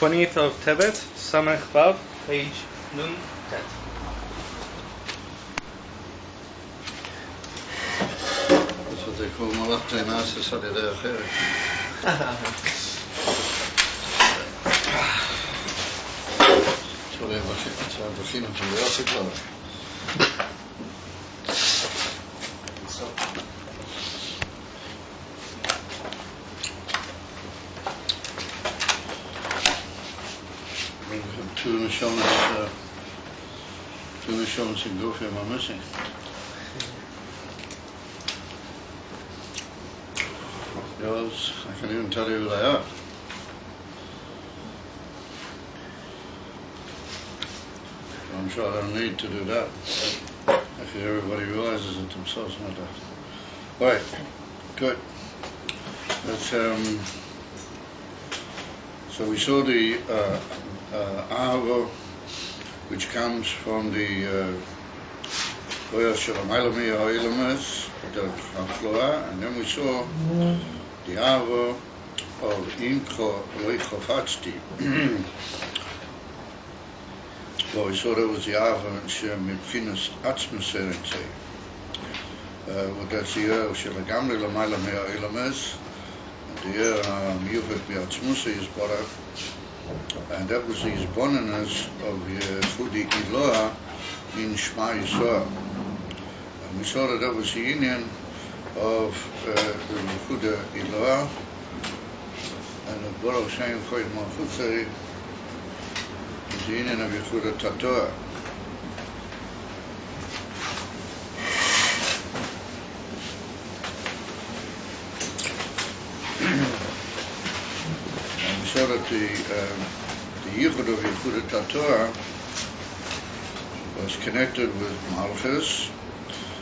20th of Tevet, Samech Vav, page Nun Tet. That's what they call Malachta Nasa Sadideh Acheret. That's why I'm beginning to the Ossie Club. We have two neshamas in Gofim are missing. Yours, I can even tell you who they are. I'm sure I don't need to do that. Actually, everybody realizes it themselves, not that. Right, good. Let's, so we saw the Ahava, which comes from the Oyer Shalamalami Ha'ilamas, the Hafloa, and then we saw the Ahava of Imcho Leichofatzti. Well, we saw that was the Ahava Shemibchinas Atzmaserente. Well, that's the Oyer Shalagamri Lamalami Ha'ilamas, the Oyer Miyuvet Biatzmusa is Barak. And that was the Yisboninus of Yehudi Eloah in Shema Yisrael. And we saw that that was the union of the Yehudi Eloah and the Baruch Shem Choyt Malchutzei is the union of Yehudi Tatorah. So that the Yichud of Yehudi Tatorah was connected with Malchus.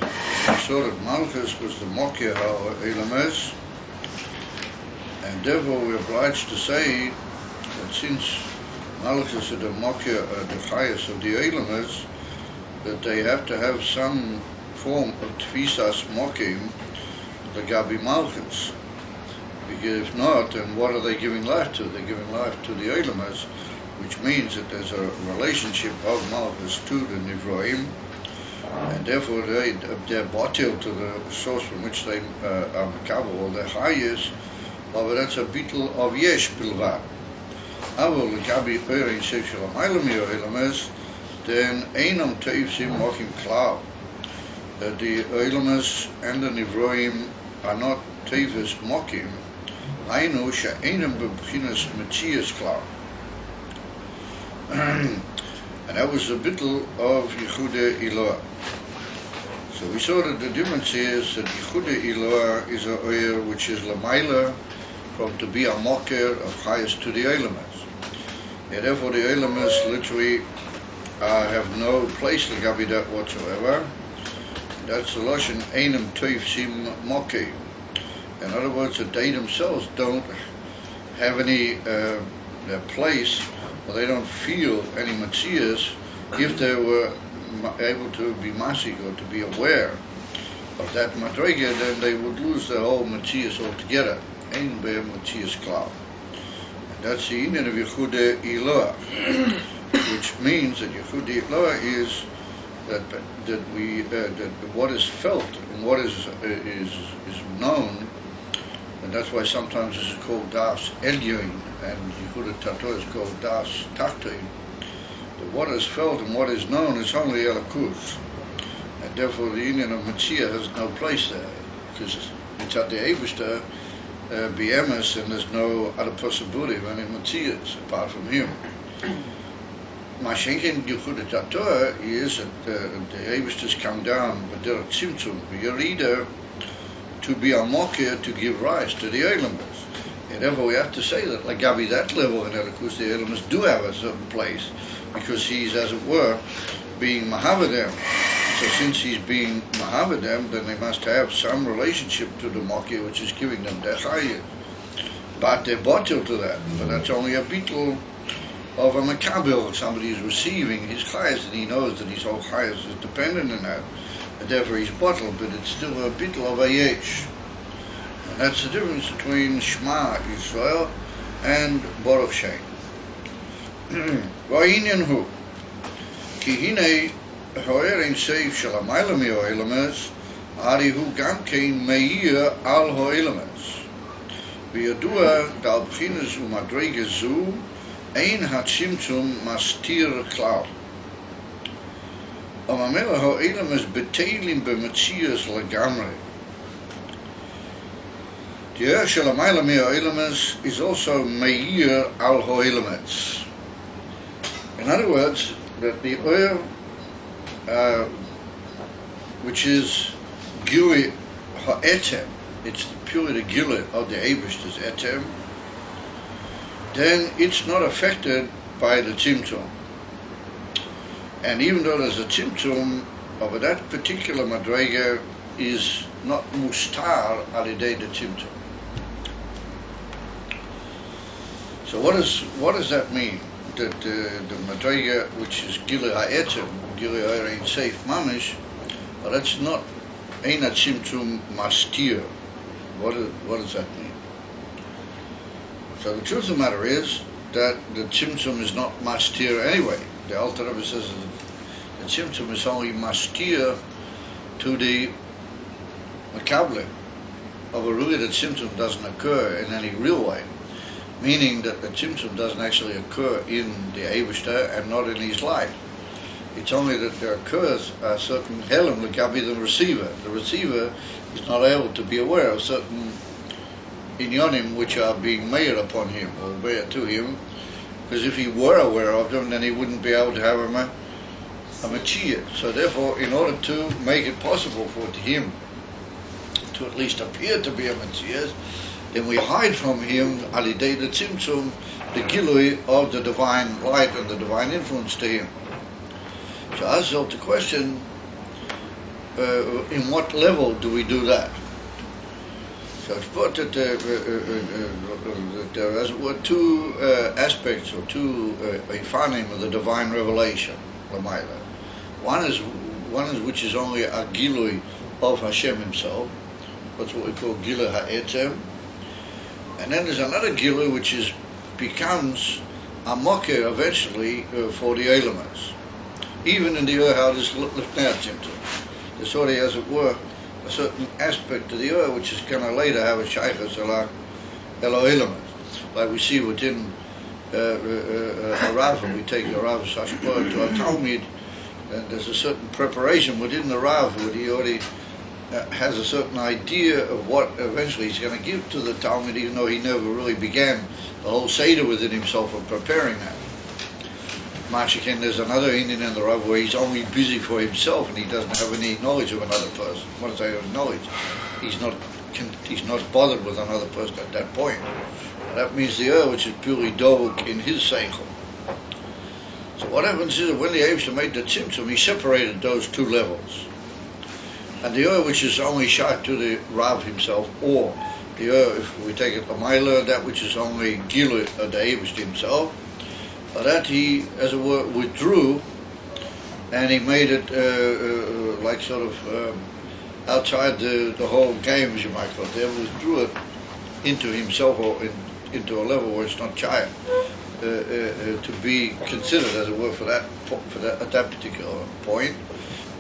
We saw that Malchus was the Mokia Ha'elames, and therefore we're obliged to say that since Malchus is the Mokia, the highest of the Elames, that they have to have some form of Tfisas Mokim, the Gabi Malchus. Because if not, then what are they giving life to? They're giving life to the Elamas, which means that there's a relationship of Malchus to the Nivroim, and therefore they're batil to the source from which they are makabel, their highest, but that's a bittul of yesh bilvad. Avol gabi oirin sexual ailami Elamas, then einam teivsim mokim klal. The Elamas and the Nivroim are not tevis mokim. Ainu she'einem b'bchinas Metzias klal. And that was the bittul of Yehudi Eloah. So we saw that the difference is that Yehudi Eloah is a oyer which is lamaila from to be a mocker of highest to the Elamas. And therefore the Elamas literally have no place legabi that whatsoever. That's the lashon einem toiv sim mokim. In other words, that they themselves don't have any place, or they don't feel any Metzias if they were able to be masik or to be aware of that madrega, then they would lose their whole Metzias altogether. Ein be'em Metzias klal. And that's the union of Yehudi Eloah, which means that Yehudi Eloah is that what is felt and what is known. And that's why sometimes this is called Das Elyon, and Yehudi Tatorah is called Das Tachtoin. What is felt and what is known is only Elikus. And therefore the union of Metzia has no place there, because it's at the Eibishter, BMS, and there's no other possibility of any Metzias apart from him. Mashenkin Yehudi Tatorah is that the Eibishters come down with their Tzimtzum, your reader, to be a mocker, to give rise to the Elamas. And therefore we have to say that like Gabi that level in Elikus, the Elamas do have a certain place, because he's, as it were, being Mahavadem. So since he's being Mahavadem, then they must have some relationship to the mocker, which is giving them their chayah. But they're batil to that. But that's only a bittul of a makabel. Somebody is receiving his chayas, and he knows that his whole chayas is dependent on that. And therefore he's bottled, but it's still a bittul of a yesh. And that's the difference between Shema Yisrael and Baruch Shem. והעניין הוא, כי הנה האור אין סוף של המעלה מהאילומס, הרי הוא גם כן מאיר על האילומס. וידוע דעל בחינס ומדרגה זו, אין הצמצום מסתיר כלל. הממילא האילומס בטלים במציאות לגמרי. The air של המעלה מהאילומס is also מאיר על האילומס. In other words, that the oil, which is gilui ha'etem, it's purely the gilui of the Eibishter's etem, then it's not affected by the tzimtzum. And even though there's a tzimtzum, of that particular madrega is not mustar alidei the tzimtzum. So what does that mean? That the madrega, which is gilui ha'etem, gilui ha'ein seif mamish, well, that's not ein tzimtzum mastir. What does that mean? So the truth of the matter is that the tzimtzum is not mastir anyway. The Alter Rebbe says that the tzimtzum is only mastir to the makablim. Of a rule, the tzimtzum doesn't occur in any real way, meaning that the tzimtzum doesn't actually occur in the Eibishter and not in his life. It's only that there occurs a certain helem l'gabi the receiver. The receiver is not able to be aware of certain inyonim which are being made upon him or made to him, because if he were aware of them, then he wouldn't be able to have a machia. So therefore, in order to make it possible for him to at least appear to be a machia, then we hide from him alidei the tzimtzum, the gilui of the divine light and the divine influence to him. So I ask the question, in what level do we do that? So it's put that there as it were two aspects or two ifanim of the divine revelation, l'mayla. One is which is only a gilui of Hashem himself. That's what we call gilui ha'etem. And then there's another gilui which becomes a mocker eventually for the elements. Even in the how this lifnei tzimtzum, there's already, as it were, a certain aspect of the which is going to later have a shaykhus elo elements, like we see within a Rav. We take the Rav Shashpur to a Talmud, and there's a certain preparation within the Rav where he already has a certain idea of what eventually he's going to give to the Talmud, even though he never really began the whole Seder within himself of preparing that. Mashikin, there's another Indian in the Rav where he's only busy for himself and he doesn't have any knowledge of another person. What does I have knowledge? He's not bothered with another person at that point. And that means the which is purely dovuk in his seichel. So what happens is that when the Eibishter made the tzimtzum, he separated those two levels. And the which is only shot to the Rav himself, or the if we take it l'mayla, that which is only gilui of the Eibishter himself, that he, as it were, withdrew, and he made it like sort of outside the whole game, as you might call it. They withdrew it into himself or into a level where it's not child to be considered, as it were, for that at that particular point.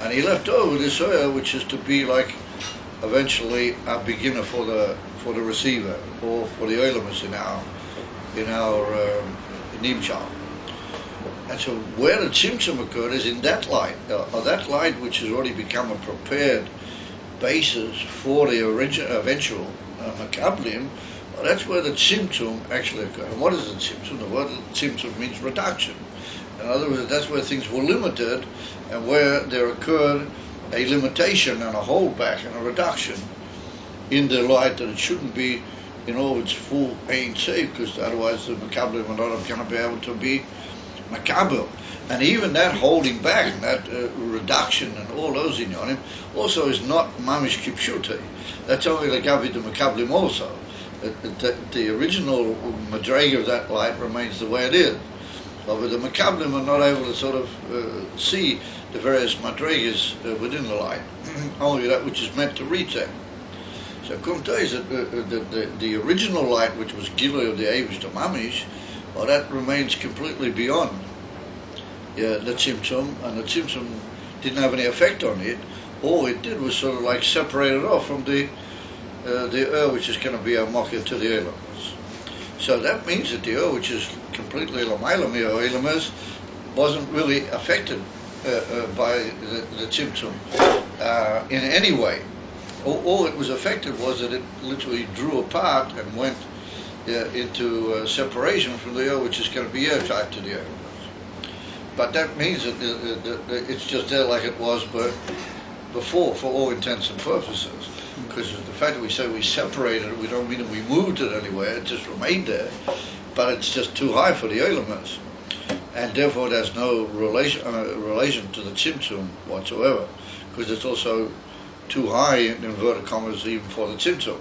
And he left over this oil, which is to be like eventually a beginner for the receiver or for the oilers in our nimshal. And so where the tzimtzum occurred is in that light, or that light which has already become a prepared basis for the eventual makablim. Well, that's where the tzimtzum actually occurred. And what is the tzimtzum? The word tzimtzum means reduction. In other words, that's where things were limited and where there occurred a limitation and a holdback and a reduction in the light that it shouldn't be in all its full Ein Sof, because otherwise the makablim are not going to be able to be makabel. And even that holding back and that reduction and all those inyanim also is not mamish kipshute. That's only the gavi the makablim also. The original madrega of that light remains the way it is. But the makablim are not able to sort of see the various madregas within the light, only that which is meant to reach them. So Kumta is that the original light, which was Gilui of the Eivish to Mamish, Well, that remains completely beyond the Tzimtzum, and the Tzimtzum didn't have any effect on it. All it did was sort of like separate it off from the which is going to be a mocker to the elements. So that means that the which is completely Lamaylam elements wasn't really affected by the Tzimtzum in any way. All it was affected was that it literally drew apart and went into separation from the which is going to be tied to the elements. But that means that it's just there like it was before, for all intents and purposes. Because the fact that we say we separated it, we don't mean that we moved it anywhere, it just remained there. But it's just too high for the elements. And therefore there's no relation to the Tzimtzum whatsoever. Because it's also too high, in inverted commas, even for the Tzimtzum.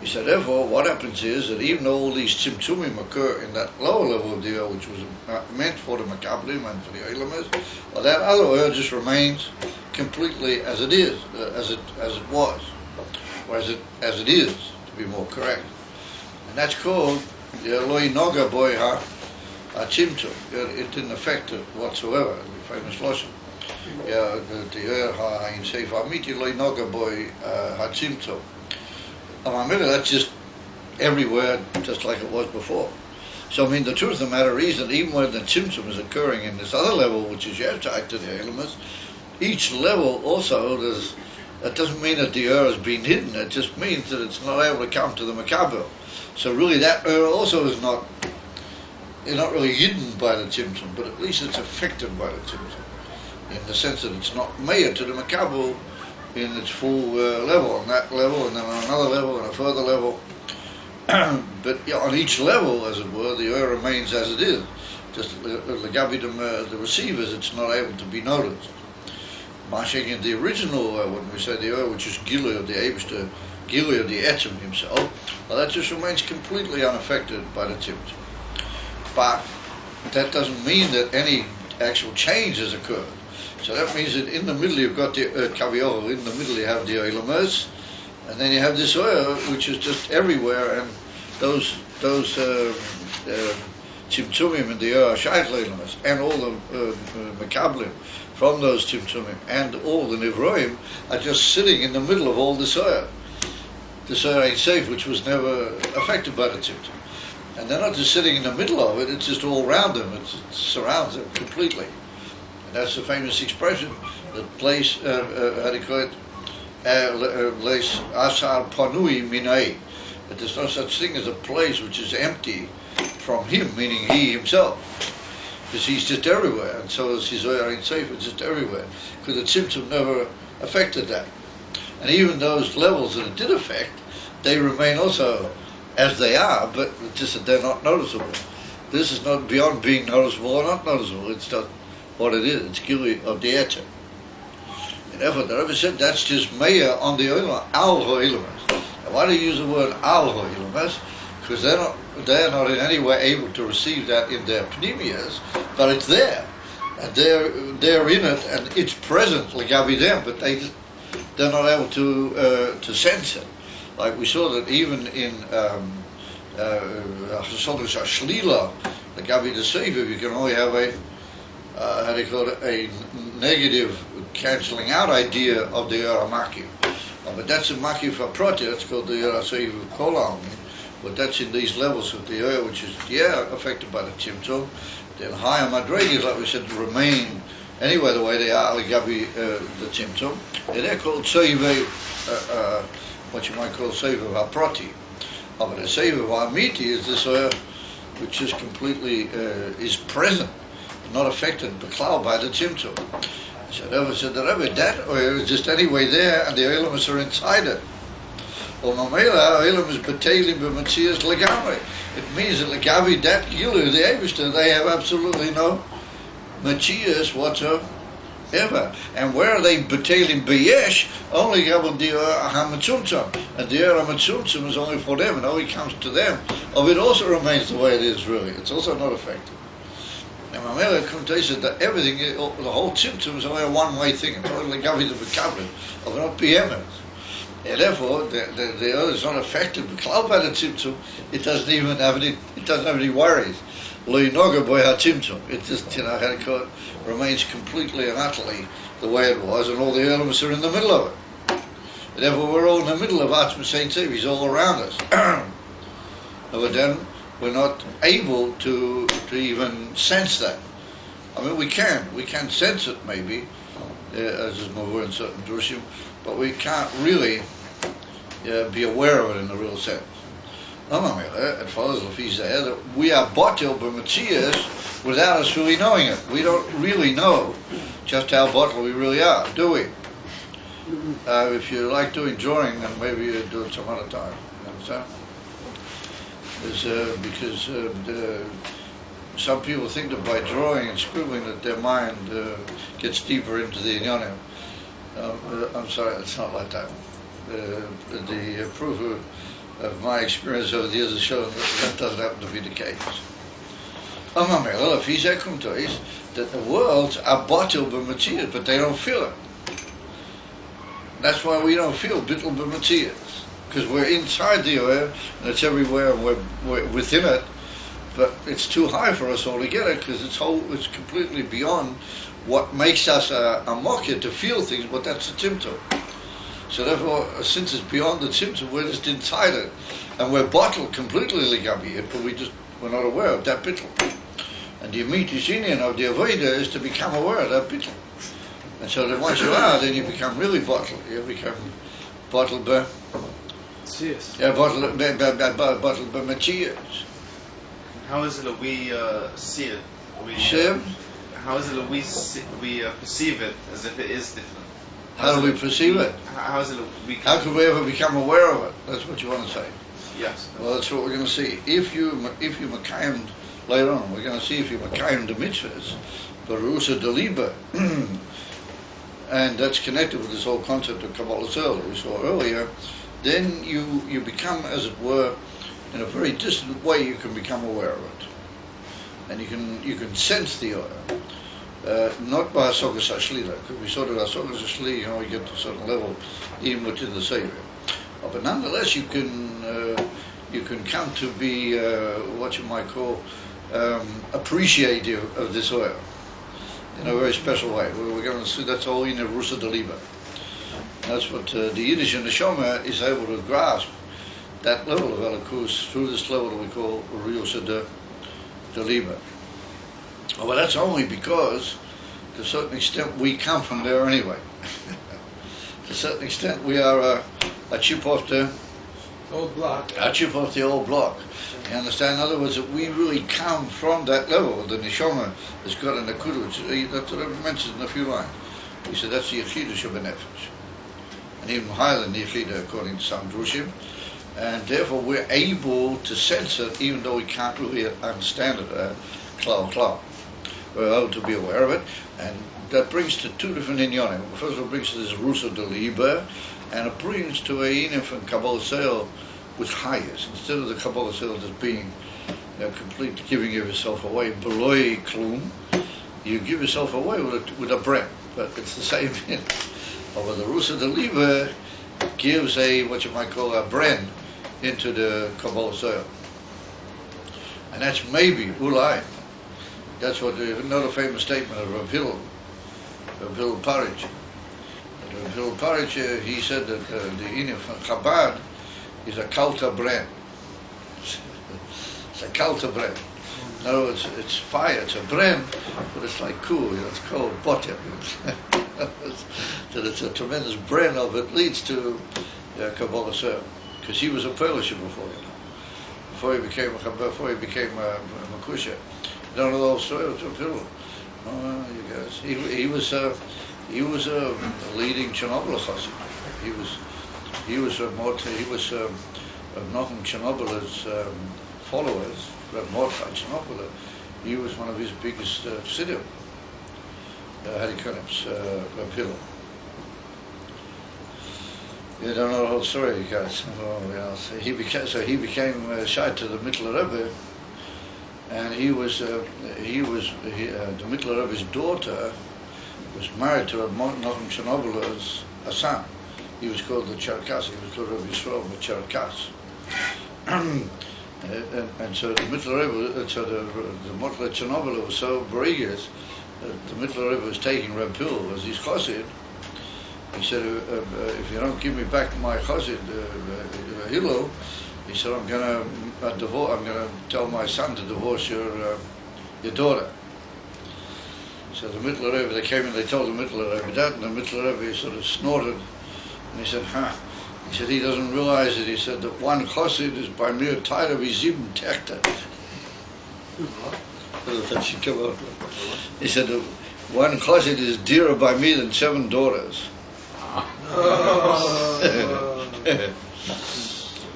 He said, therefore, what happens is that even though all these Tzimtzumim occur in that lower level of the which was meant for the Makablim and for the Eilamers, well, that other just remains completely as it is, as it was, or as it is, to be more correct. And that's called the Eloi Noga Boy Ha Tzimtzum. It didn't affect it whatsoever, the famous lesson. The Ha in Sefer Amiti Eloi Noga Boy Ha Tzimtzum. That's just everywhere, just like it was before. So, I mean, the truth of the matter is that even when the Tzimtzum is occurring in this other level, which is tied to the elements, each level also, that doesn't mean that the has been hidden, it just means that it's not able to come to the Makabel. So really that also is not really hidden by the Tzimtzum, but at least it's affected by the Tzimtzum, in the sense that it's not made to the Makabel in its full level, on that level, and then on another level, and a further level. But on each level, as it were, the remains as it is. Just the receivers, it's not able to be noticed. Mashing in the original, when we say the which is Gilui of the Eibishter, Gilui of the Etzem himself, well, that just remains completely unaffected by the Tzimtzum. But that doesn't mean that any actual change has occurred. So that means that in the middle you've got the Kavioh, in the middle you have the Eilamers, and then you have this oil which is just everywhere, and those Tzimtzumim and the Shaykh Eilamers, and all the Makablim from those Tzimtzumim, and all the Nivroim are just sitting in the middle of all this oil. This oil ain't safe, which was never affected by the Tzimtzum. And they're not just sitting in the middle of it, it's just all around them, it surrounds them completely. That's the famous expression, the place, how do you call it, asar panui minai, that there's no such thing as a place which is empty from him, meaning he himself, because he's just everywhere, and so is his Zohar Ein Sefer, it's just everywhere, because the Tzimtzum never affected that. And even those levels that it did affect, they remain also as they are, but just that they're not noticeable. This is not beyond being noticeable or not noticeable, it's just what it is, it's Gilui of the Etzem. And therefore, the Rebbe said that's just Meir on the Olam, Al Ho'ilamas. Now, why do you use the word Al Ho'ilamas? Because they're not in any way able to receive that in their pneumias, but it's there. And they're in it, and it's present, like them, but they're not able to sense it. Like we saw that even in Hasodus Ashlila, the Gabi the Sefer, you can only have how do you call it, a negative cancelling out idea of the Maki. But that's a Maki for Proti, that's called the Sefer Kolam. But that's in these levels of the which is, affected by the Tzimtzum. Then higher Madregas, like we said, remain anyway the way they are, Gabi the Tzimtzum. And they're called Sefer, what you might call Sefer Proti. But the Sefer Amiti is this which is completely, is present, not affected by the Tzimtzum. So the Rebbe said, that oil is just anyway there, and the elements are inside it. It means that Legavi, that Gilu, the Eibishter, they have absolutely no Machias whatsoever. And where are they Batelim Beyesh? Only Gabon Dior Hamatzumtzum. And Dior Hamatzumtzum is only for them, and only comes to them. Of it also remains the way it is really. It's also not affected. And Mamela said that everything, the whole Tzimtzum is only a one-way thing. It's only Legavi the Bekablim, of not PMs. And therefore, the other is not affected. By the tzimtzum, it doesn't even have any. It doesn't have any worries. Lo yinoga boy ha-tzimtzum. It just, how to call it, remains completely and utterly the way it was, and all the elements are in the middle of it. And therefore, we're all in the middle of Atzma Saint Tev. He's all around us. But then we're not able to even sense that. I mean, we can sense it maybe, as is more in certain drushim, but we can't really be aware of it in the real sense. It follows that we are bottled by Matthias without us really knowing it. We don't really know just how bottled we really are, do we? If you like doing drawing, then maybe you do it some other time. You understand? Because some people think that by drawing and scribbling that their mind gets deeper into the inyanim. I'm sorry, it's not like that. The proof of my experience over the years has shown that doesn't happen to be the case. That the worlds are bottled by Matthias, but they don't feel it. That's why we don't feel bittul b'matzias, because we're inside the oil and it's everywhere and we're within it, but it's too high for us altogether because it's completely beyond what makes us a mokir to feel things, but that's the tzimtzum. So therefore, since it's beyond the tzimtzum, we're just inside it, and we're bottled completely ligabi it, but we're not aware of that bittul. And the immediate union of the avodah is to become aware of that bittul. And so that once you are, then you become really bottled. You become bottled by bottled by Matthias. How is it that we see it? How is it that we perceive it as if it is different? How do we perceive it? How is it that we? How can we ever become aware of it? That's what you want to say. Yes. Well, that's what we're going to see. If you makayim later on, we're going to see if you makayim the mitzvahs, barusa deliba. And that's connected with this whole concept of Kabbalah that we saw earlier. Then you become, as it were, in a very distant way, you can become aware of it, and you can sense the oil, not by Hasogas Hashlila, because we saw that Hasogas Hashlila, you get to a certain level, even within the Savior. But nonetheless, you can come to be what you might call appreciative of this oil in a very special way. We're going to see that's all in the Rusa Deliba. That's what the Yiddish and the Neshama is able to grasp, that level of Elikus through this level that we call Rusa Deliba. But that's only because, to a certain extent, we come from there anyway. To a certain extent, we are a chip off the old block. A chip off the old block. You understand? In other words, that we really come from that level. The Neshama has got an Akudu. That's what I mentioned in a few lines. He said that's the Yechidah Shabbanefesh. And even higher than the Yechidah, according to some Drushim. And therefore, we're able to sense it, even though we can't really understand it, klal. We're able to be aware of it. And that brings to two different inyanim. First of all, it brings to this Rusa Deliba, and it brings to a inim from Kabbalah Sale with highest, instead of the Kabbalah Sale just being completely giving yourself away, beloi klum, you give yourself away with a breath, but it's the same thing. But the Rusa Deliba gives what you might call a bren into the Kabbalah Sale. And that's maybe ulai. That's what another famous statement of Rav Hillel Parich. Rav Hillel Parich, he said that the inim from Chabad is a kalta bren. It's a kalta bren. In other words, it's fire, it's a bren, but it's like cool, it's called botem. That it's a tremendous bren of it leads to Kabbalah Sel. Because he was a Polish before, before he became a Makusha. You don't know the whole story of Rav. Oh, you guys. He was a leading Chernobyl chassid. He was Nachum Chernobyl followers, Rav Mordechai Chernobyl. He was one of his biggest chassidim. Rav Hillel. You don't know the whole story, you guys. So he became shy to the Mittler Rebbe, and the Mittler Rebbe's daughter was married to Nachum Chernobyl's son. he was called the Cherkas. He was called Rabbi Yisrael the Cherkas. And so the Mittler Rebbe, so the Motley Chernobyl was so brilliant. The Mittler Rebbe was taking Reb Hillel as his chassid. He said, if you don't give me back my chassid, Hillel, he said, I'm gonna tell my son to divorce your daughter. So the Mittler Rebbe, they came and they told the Mittler Rebbe that, and the Mittler Rebbe sort of snorted, and he said, He said he doesn't realize it. He said that one chassid is by mere tide of his sieben Techter. He said that one chassid is dearer by me than 7 daughters.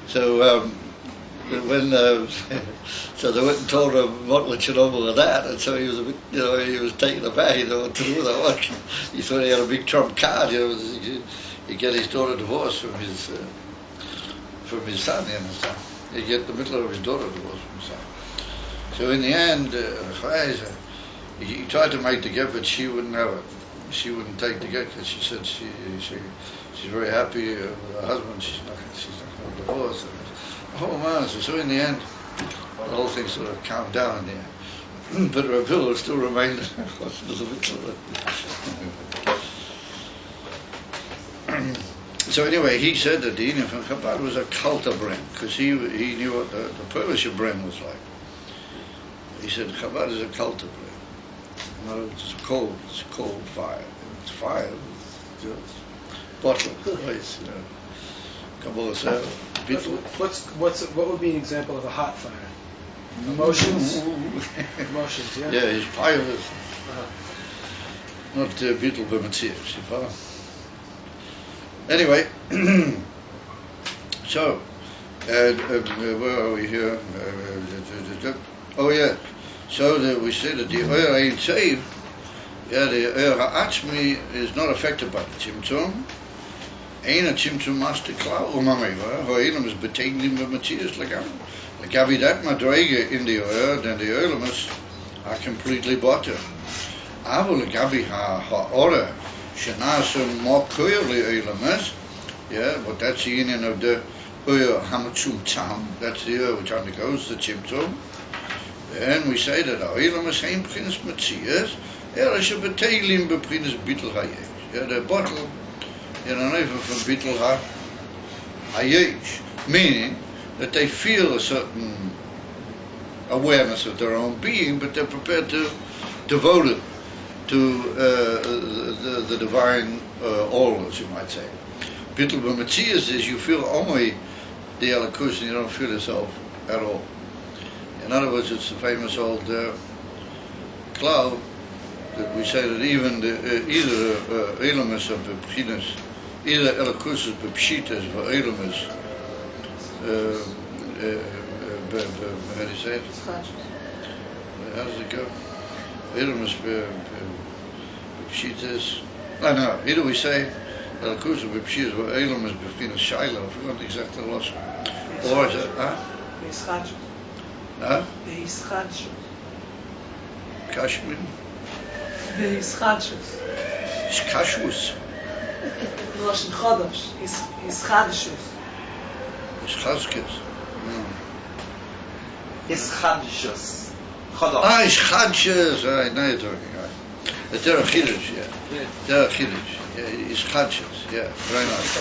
So when so they went and told him Motley Chernobyl of that, and so he was a bit, he was taken aback. He didn't know what to do with that one. He thought he had a big trump card. He'd get his daughter divorced from his son. You understand? He'd get the middle of his daughter divorced from his son. So in the end, he tried to make the get, but she wouldn't have it. She wouldn't take the get because she said she's very happy with her husband. She's not going to divorce. Oh man! So in the end, the whole thing sort of calmed down in the end. But Reb Hillel still remained. So anyway, he said that the Indian from Chabad was a culta bren because he knew what the Polish bren was like. He said Chabad is a culta bren. It's cold fire. It's fire. It's bottle, place, Kabbalah said. What would be an example of a hot fire? Emotions? Emotions, yeah? Yeah, his fire was not Beetle B'Metzias, you follow? Anyway, so, where are we here? Oh yeah, so we said that the Oyer Ein Tzev, the Oyer Ha'atzmi is not affected by the Tzimtzum. Ein HaTzimtzum Master Klau Umameva, Ha'elam is betegnim B'Metzias Lagabi. Lagabi that Madrege in the Oyer, then the Oyelamas are completely bottom. Avo Lagabi Ha'ora, Shenasum more clearly Oyelamas, but that's the union of the Oyer Hamatzum Tzam, that's the Oyer which undergoes the Tzimtzum. And we say that our Oyelamas Hein P'chinas Metzias, Should beteglim b'pchinas Bittul Hayesh. The bottle, even from Bittul Hayesh, meaning that they feel a certain awareness of their own being, but they're prepared to devote it to the divine all, as you might say. Bittul b'metzias is you feel only the Elikus and you don't feel yourself at all. In other words, it's the famous old cloud that we say that even either Elamus of the Pchinas, either Elikus of the Pshitas or Elamus, how do you say it? How does it go? Elamus Pshitas. No, either we say Elikus of the Pshitas or Elamus Pchinas Shaila, I forgot exactly the loss. Or is it, Kashmir? Kashus. Lashon Chodesh. Ischadshus. Ischadshus. Ischadshus. Ischadshus. Now you're talking. The Derech Chiddush, Derech Chiddush. Ischadshus. Very nice.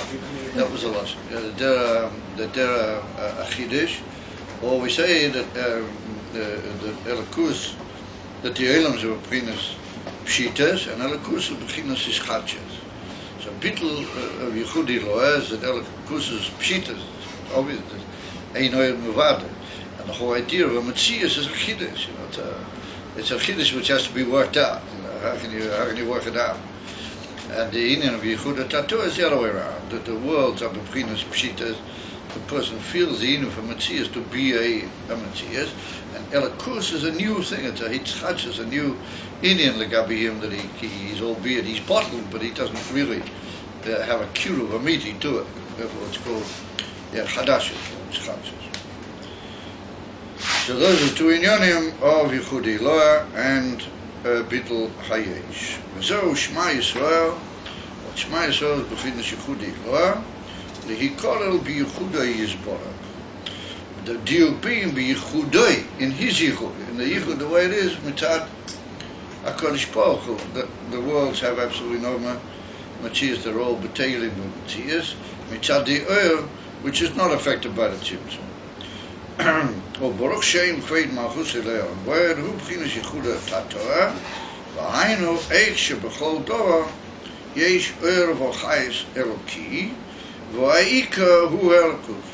That was a lesson. The Derech Chiddush. Or we say that the Elikus, that the Elams are Pchinas Pshitas and Elikus are Pchinas Ischadshus. So Bittul of Yechudi Loaz that Elikus is Pshitas, obvious, Ein Oyer Mevada. And the whole idea of a Metzias is a Chiddush. It's a Chiddush which has to be worked out. How can you work it out? And the Indian of Yehuda Tattoo is the other way around. That the worlds are Pchinas Pshitas. The person feels the inner for Metzias to be a Metzias, and Elikus is a new thing. It's a Hitzchach, is a new Indian legabi him that he's albeit he's bottled, but he doesn't really have a cure of a meaty to it. Therefore, it's called Chadashis, Hitzchachis. So those are two inyanim of Yechudi Loa and Bittul Hayesh. So Shema Yisrael, what Shema Yisrael befindet sich Yichud Iloah, lehikolel biyichudoi yisborach. The diupim biyichudoi, in his yichud, in the yichud, the way it is, mitzad HaKadosh Baruch Hu, the worlds have absolutely no Matzias, they're all beteilim Matzias, mitzad the oil, which is not affected by the tzimtzum. O Baruch Shem Kved Malchus Eleon, where hu b'chinas yichud HaTorah, v'hainu eich shebechol dora, yesh oil v'chayis eloki, v'ha'ika hu elokus.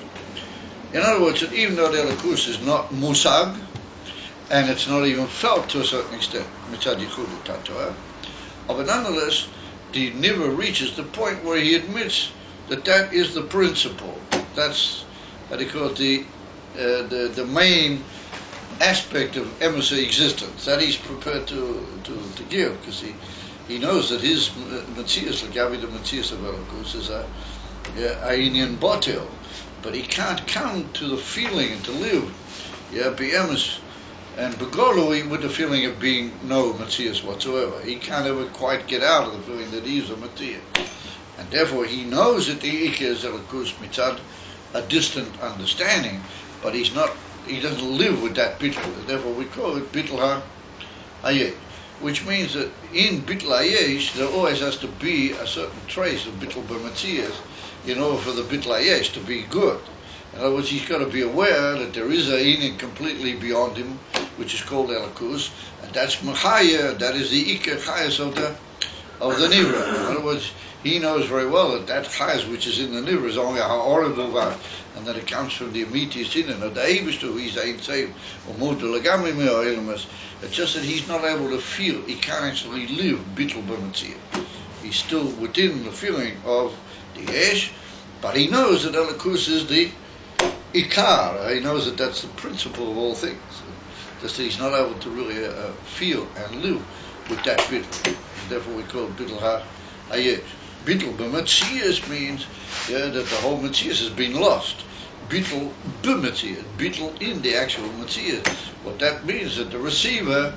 In other words, that even though the elokus is not musag, and it's not even felt to a certain extent, mitzad yichud HaTorah, but nonetheless, the never reaches the point where he admits that that is the principle. That's what he calls the main aspect of emissary existence that he's prepared to give, because he knows that his Metzias, Gavi the Metzias of Elokus, is a Inyan Batil, but he can't come to the feeling and to live, be emes and begolui with the feeling of being no Metzias whatsoever. He can't ever quite get out of the feeling that he's a Metzias, and therefore he knows that the Ike is Elokus mitzad a distant understanding, but he doesn't live with that bittul. Therefore we call it bittul ha'ayesh, which means that in bittul ha'ayesh there always has to be a certain trace of bittul b'metzias in order for the bittul ha'ayesh to be good. In other words, he's got to be aware that there is a inyan completely beyond him, which is called Elokus, and that's Mechaya, that is the Iker Chayas of the Nivra. In other words, he knows very well that Chayas which is in the Nivra is only a horrible and that it comes from the immediate sin, and the Eibishtu, he's ain't saved, or moved to Lagami Meo Elimus. It's just that he's not able to feel, he can't actually live Bittul B'Metzia. He's still within the feeling of the Yesh, but he knows that Elokus is the Ikar. He knows that that's the principle of all things. Just that he's not able to really feel and live with that bittul. Therefore we call it bittul ha'ayesh. Bittul b'metzias means that the whole metzias has been lost. Bittul b'metzias, bittul in the actual metzias. What that means is that the receiver,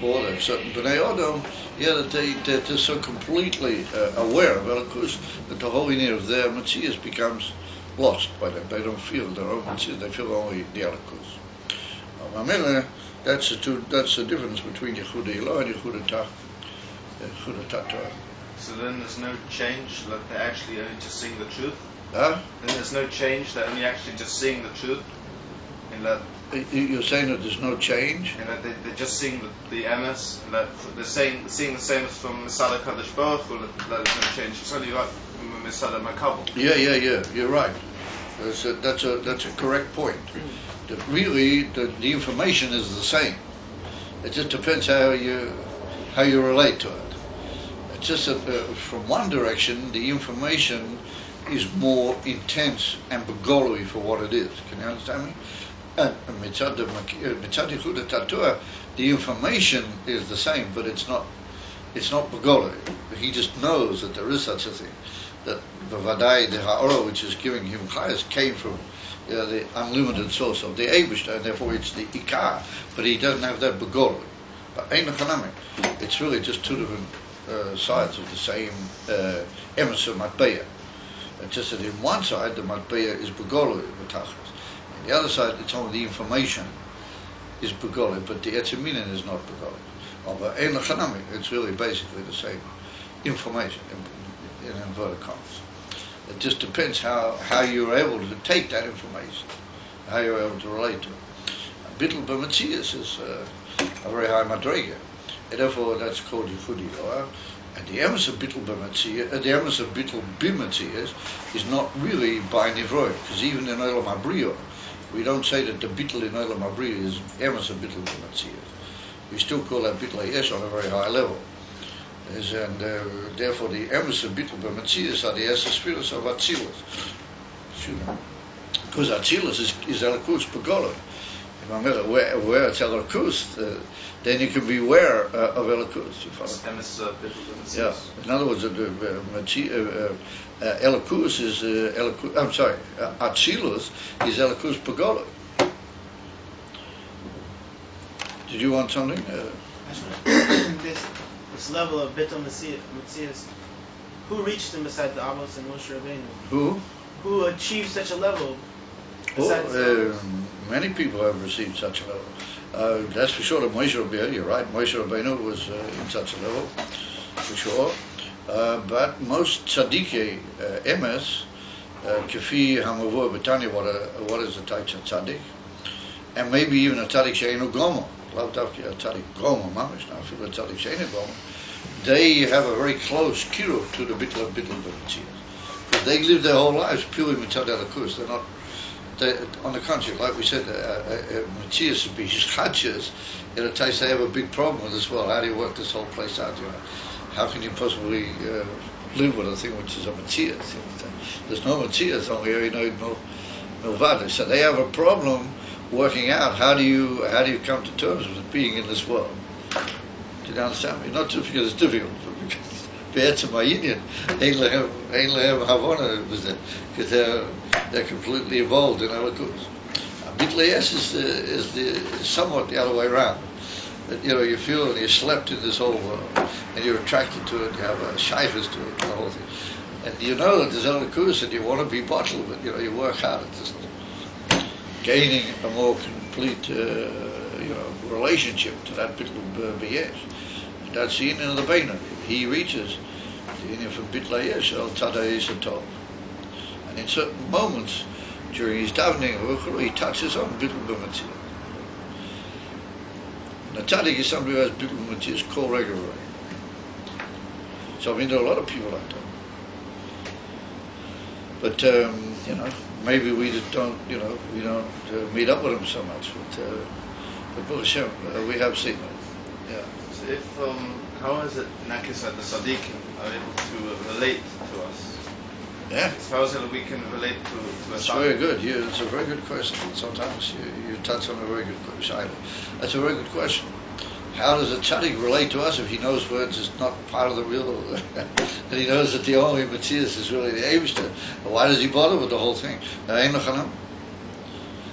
or that certain b'nei Adam, that they're so completely aware of Elokus that the whole idea of their metzias becomes lost by them. They don't feel their own metzias, they feel only the Elokus. That's the difference between Yichud Iloah and Yichud HaTorah. So then there's no change, like they're actually only just seeing the truth? Huh? Then there's no change, they're only actually just seeing the truth? In that you're saying that there's no change? And that they're just seeing the emes, and that they're seeing the same as from Misala Kadosh Baruch Hu, that there's no change. It's only like Misala Makabel. Yeah, you're right. That's a correct point. That really the information is the same. It just depends how you relate to it. It's just that from one direction the information is more intense and begolui for what it is. Can you understand me? And mitzad Yichud HaTorah, the information is the same, but it's not begolui. He just knows that there is such a thing. That the Vadai, the Ha'ora, which is giving him Chayas, came from the unlimited source of the Eibishter, and therefore it's the Ikar, but he doesn't have that begolui. But Ein Lechanami, it's really just two different sides of the same emes of Matbeya. It's just that in one side the Matbeya is begolui, v'tachlis. On the other side, it's only the information is begolui, but the etzeminen is not begolui. But Ein Lechanami, it's really basically the same information in inverted commas. It just depends how you're able to take that information, how you're able to relate to it. Bittul b'metzias is a very high madrega, and therefore that's called Yichud Iloah. And the emes of bittul b'metzias, the emes of bittul b'metzias is not really by nivroid, because even in Olam Habriya, we don't say that the bittul in Olam Habriya is emes of bittul b'metzias. We still call that bittul hayesh on a very high level. And therefore the emes of bittul b'metzias are the esesphiros of Atzilus. Because Atzilus is Elokus begolui. No matter where it's Elokus, then you can be aware of Elokus. You follow? Yeah. In other words, Elokus is Elokus. I'm sorry, Atzilus is Elokus begolui. Did you want something? This level of Bittul Metzias, Who reached him besides the Amos and Moshe Rabbeinu? Who achieved such a level? Many people have received such a level. That's for sure. Moshe Rabbeinu, you're right. Moshe Rabbeinu was in such a level, for sure. But most tzadikei emes, kefi hamavur b'tanya, what is a type of tzaddik, and maybe even a tzaddik she'enu gomer, lav davki a tzaddik gomer, mamish. Now, if you're a tzaddik she'enu gomer, they have a very close kiruv to the bittul b'mitzias. But they live their whole lives purely mitzad elokus. They're not. On the contrary, like we said, Matthias would be chachas. In a taste, they have a big problem with this world. How do you work this whole place out? How can you possibly live with a thing which is a Matthias? There's no Matthias on here, no vada. So they have a problem working out how do you come to terms with being in this world. Do you understand me? Not just because it's difficult, but because be'etzem ha'inyan, ein lehem havona, because they're completely involved in Elokus. Bitlayes is somewhat the other way around. That you feel and you're slept in this whole world, and you're attracted to it. You have a shaykhus to it, the whole thing, and you know that there's Elokus, and you want to be bottled, but you work hard at this, gaining a more complete relationship to that bittul b'yesh. That's the inyan of the Beina. He reaches the inyan from bitlayes al tzadayis atov. And in certain moments during his davening, he touches on bittul b'mitzvah. And a tzaddik is somebody who has bittul b'mitzvah called regularly. So there are a lot of people like that. But maybe we just don't, we don't meet up with them so much. But Baruch Hashem, we have seen them. Yeah. So if how is it Nakis that the Sadiqim are able to relate to us? Yeah. How is it that we can relate to a That's Sadiq? very good. It's a very good question. Sometimes you touch on a very good question. That's a very good question. How does a tzaddik relate to us if he knows words is not part of the real, and he knows that the only Matthias is really the Eibishter? Why does he bother with the whole thing?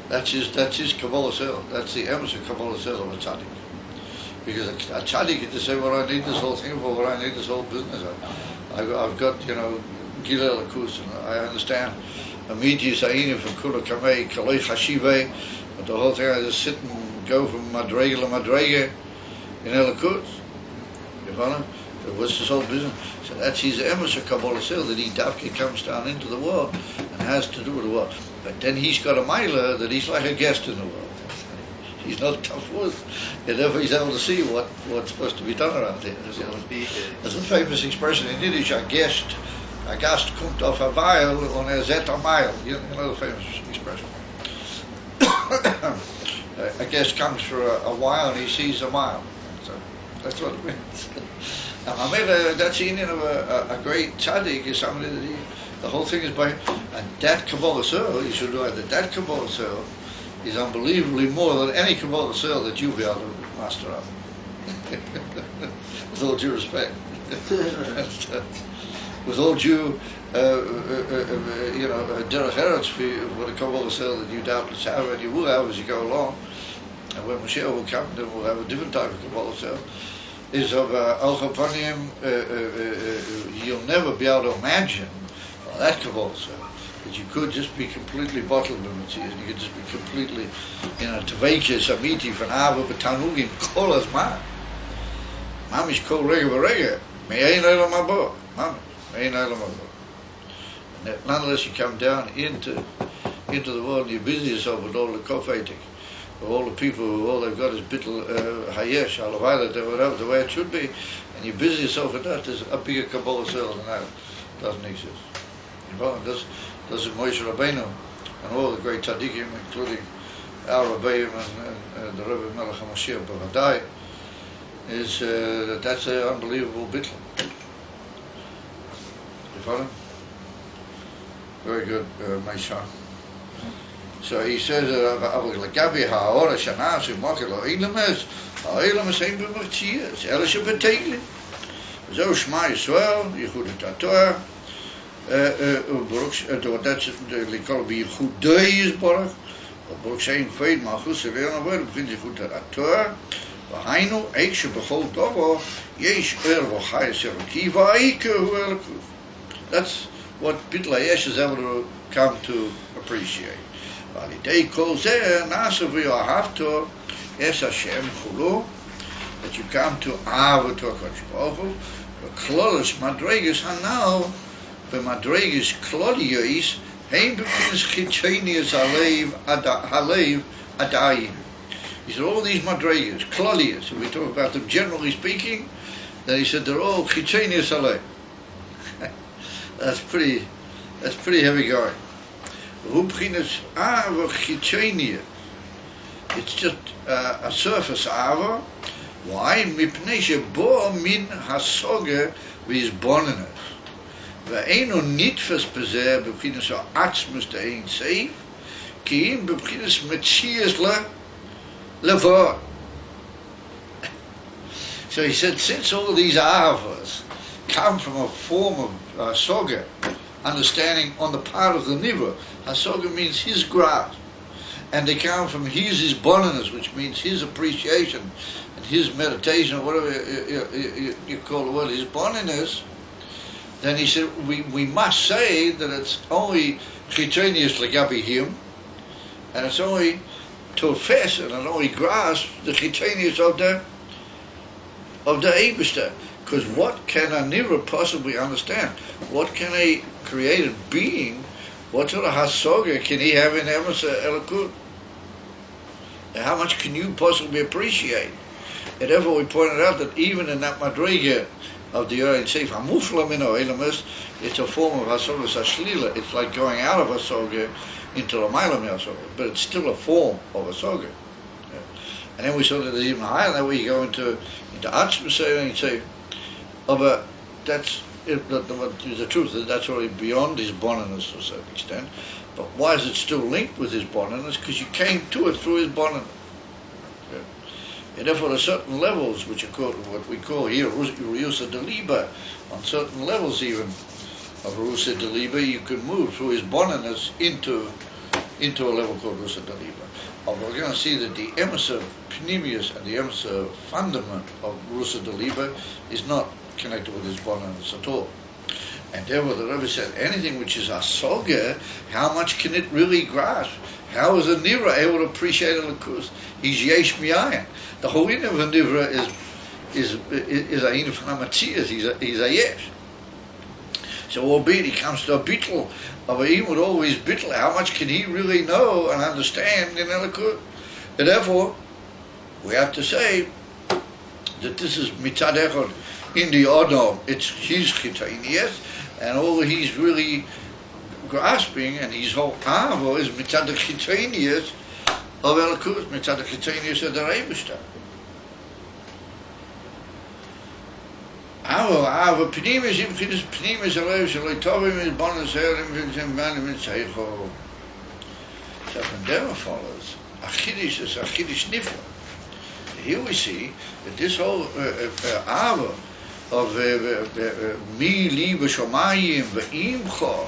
That's his Kabbalah Sel. That's the emes of Kabbalah Sel of a tzaddik. Because a tzaddik can just say, well, I need this whole thing for, well, I need this whole business. I've got, Gilel Akus, and I understand. Amiti Sa'inim from Kula Kamei, Kalei Chashive, but the whole thing, I just sit and go from Madrega to Madrega in Elakus. You follow? So what's this whole business? So that's his emes of Kabbalah Sel, that he dafke comes down into the world and has to do with the world. But then he's got a milah that he's like a guest in the world. He's not tough with, and therefore he's able to see what's supposed to be done around here. There's a famous expression in Yiddish: a gast kommt auf a Weil und sieht a Mile. You know the famous expression. A guest comes for a while and he sees a mile. So that's what it means. Now, that's the Indian of a great tzaddik is somebody that the whole thing is by, and that Kabbalah Sel, you should know that Kabbalah Sel is unbelievably more than any Kabbalah Sel that you'll be able to master up. With all due respect. With all due, derech eretz for the Kabbalah Sel that you doubtless have and you will have as you go along. And when Mashiach will come, then we'll have a different type of Kabbalah Sel. Is of al chapanim, you'll never be able to imagine that Kabbalah Sel. That you could just be completely bottled with Matthias, and you could just be completely, Tevet Amiti from Ava B'Tanugim Kol Azman. Mamish Kol Rega V'Rega Me'ein Olam Haba. Mamish Me'ein Olam Haba. And nonetheless, you come down into the world and you busy yourself with all the kofetik, with all the people who all they've got is bittul hayesh, alavayla, whatever, the way it should be, and you busy yourself with that. There's a bigger Kabbalah Sel than that. Doesn't exist. Does it Moshe Rabbeinu and all the great tzaddikim, including our Rabbeim and the Rebbe Melech HaMashiach Bavadai, is that's an unbelievable bittul. You follow? Very good, Maisha. So he says, "Gabi ha'ora shana she'mokel ha'ilames ein b'mertzias ela she'beteglin zo shma Yisrael yichud ha'torah." That's the call be good day is borg. Borg zijn veel maar goed ze weer worden begint je goed dat Torah. We heino eikse begon dovo. Jees wel ga je zeggen kiva ik hoor. That's what Bittul Hayesh is able to come to appreciate. Validei kol zeh nasa v'yohavto es Hashem chulu, that you come to Ahava to HaKadosh Baruch Hu, v'klolos madregas hanal, v'madregas klodiyos, hein b'pinas chitzonius halev adayim. He said all these madregas, klodiyos, if we talk about them generally speaking, then he said they're all chitzonius halev. That's pretty heavy going. It's just a surface ava. Why? Mipnei shebo min hasoge v'izbonenes. Ve'einu nitfes bezeh b'chinas ha'atzmus de'ein seif, ki im b'chinas metzias levod. So he said, since all these avas come from a form of soga, understanding on the part of the nivra, hasoga means his grasp, and they come from his bonus, which means his appreciation and his meditation, or whatever you call the word, his bonus. Then he said, we must say that it's only chitzonius legabi him, and it's only tofes, and it only grasps the chitzonius of the Eibishter. Because what can a nivra possibly understand? What can a created being, what sort of hasoga can he have in Emes Elokut? How much can you possibly appreciate? And therefore we pointed out that even in that madrega of the Yorein Seif Hamufla Mino Elamis, it's a form of hasoga sashlila. It's like going out of hasoga into the Mailam hasoga, but it's still a form of hasoga. And then we saw that there's even higher than that, where you go into Atzmus and you say, oh, but that's the truth. That's already beyond his bonanus to a certain extent. But why is it still linked with his bonanus? Because you came to it through his bonanus. Okay. And therefore, at certain levels, which are called what we call here Rusa Deliba, on certain levels even of Rusa Deliba, you can move through his bonanus into a level called Rusa Deliba. Although we're going to see that the emissary Pneumius and the emissary fundament of Rusa Deliba is not connected with his bonanus at all. And therefore the Rebbe said, anything which is a soga, how much can it really grasp? How is a nivra able to appreciate a lakus? He's yesh miyayin. The whole in of a nivra is a in of hamatzias. He's a yesh. So albeit he comes to a bittul of a im with always bittul, how much can he really know and understand in Elokut? And therefore we have to say that this is mitzad echad in the Odom, it's his chitzonius, and all he's really grasping, and his whole avo is mitzad chitzonius of Elokut, mitzad chitzonius of the Eibishter. Avo pnimis im chidus pnimis alev shaloi tovim is bonus herim v'zem vanim mitzaycho. So from there follows a chiddush is a chiddush nifla. Here we see that this whole avo of mi li b'shomayim v'imcha,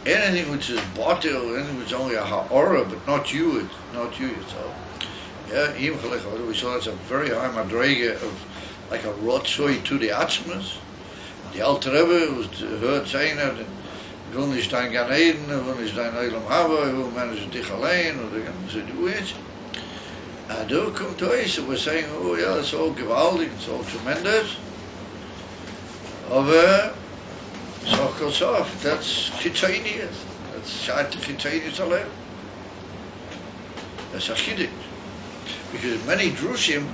anything which is batil, anything which is only a ha'ora, but not you yourself. Yeah, imcha, we saw that's a very high madrega of like a rotzoi to the atzmas. The Alter Rebbe was heard saying that, will nicht dein Gan Eden, will nicht dein Eilam Hava, will manage dich allein, or they're going to do it. And they come to us and we're saying, oh yeah, it's all gewaldig, it's all tremendous. Aber, so, that's chitzonius. That's shayt to chitzonius alem. That's a chiddush. Because many drushim,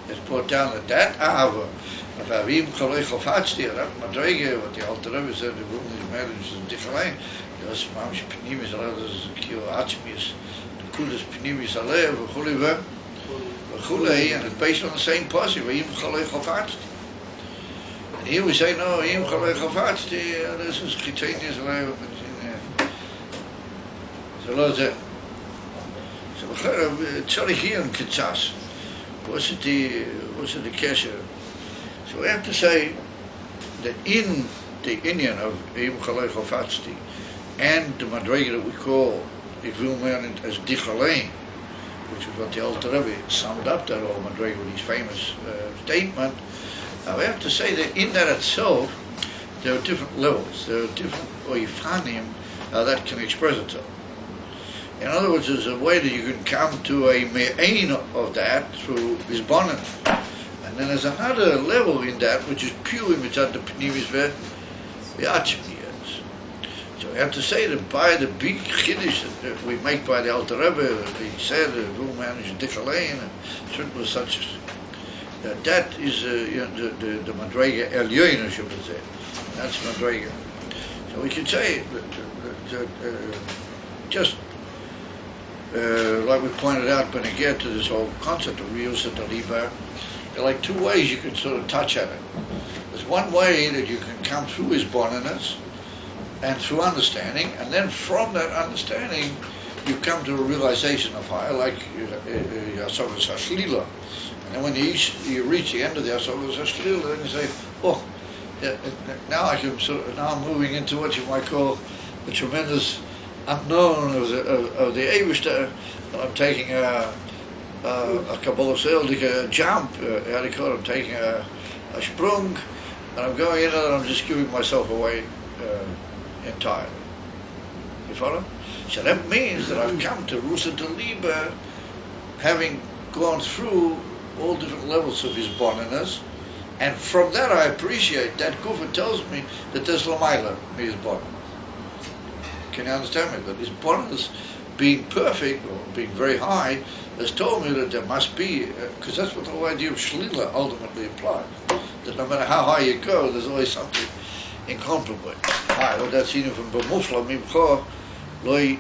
it's put down that Ahava of Avim Cholei Chofatzti, that Madrege, what the Alter Rebbe said, the woman is married is Dichalei, das Mamish Pnimis Alev, das is Kio Atzmius, the Kudas Pnimis Alev, V'chulei, and it's based on the same posse, Avim Cholei Chofatzti. And here we say, no, Avim Cholei Chofatzti, this is Chitzenius Alev, so lo zeh. So tzarich hier in Kitzas. What's the kesher? So we have to say that in the Indian of Eim Chalei Chofatzti and the Madrega that we call Ikvil as Dichalein, which is what the Alter Rebbe summed up that whole Madrega with his famous statement. Now we have to say that in that itself, there are different levels, there are different oifanim how that can express itself. In other words, there's a way that you can come to a me'ain of that through Bizbonin. And then there's another level in that which is pure mitzad the pnimis ve'atzmiyas. So we have to say that by the big chiddush that we make by the Alter Rebbe, he said, who managed Dichalein, and certain such that is the Madrega Elyoin, should we say. That's Madrega. So we can say that just like we pointed out when we get to this whole concept of Riyus and Daliba, there are like two ways you can sort of touch at it. There's one way that you can come through his boniness and through understanding, and then from that understanding you come to a realization of higher, like Yasovas Hashlila. And then when you reach the end of the Yasovas Hashlila, then you say, oh, yeah, now I can now I'm moving into what you might call the tremendous unknown of the Eivishter, and I'm taking a Kabbalah Seldige jump, how do you call it? I'm taking a sprung, and I'm going in and I'm just giving myself away entirely. You follow? So that means that I've come to Rusa Daliba, having gone through all different levels of his boniness, and from that I appreciate that Gufa tells me that there's Lamaila, his boniness. Can you understand me? That his boniness being perfect, or being very high, has told me that there must be, because that's what the whole idea of Shlila ultimately implies, that no matter how high you go, there's always something incomparable. Well, that's even from B'mufla Mimcha Loi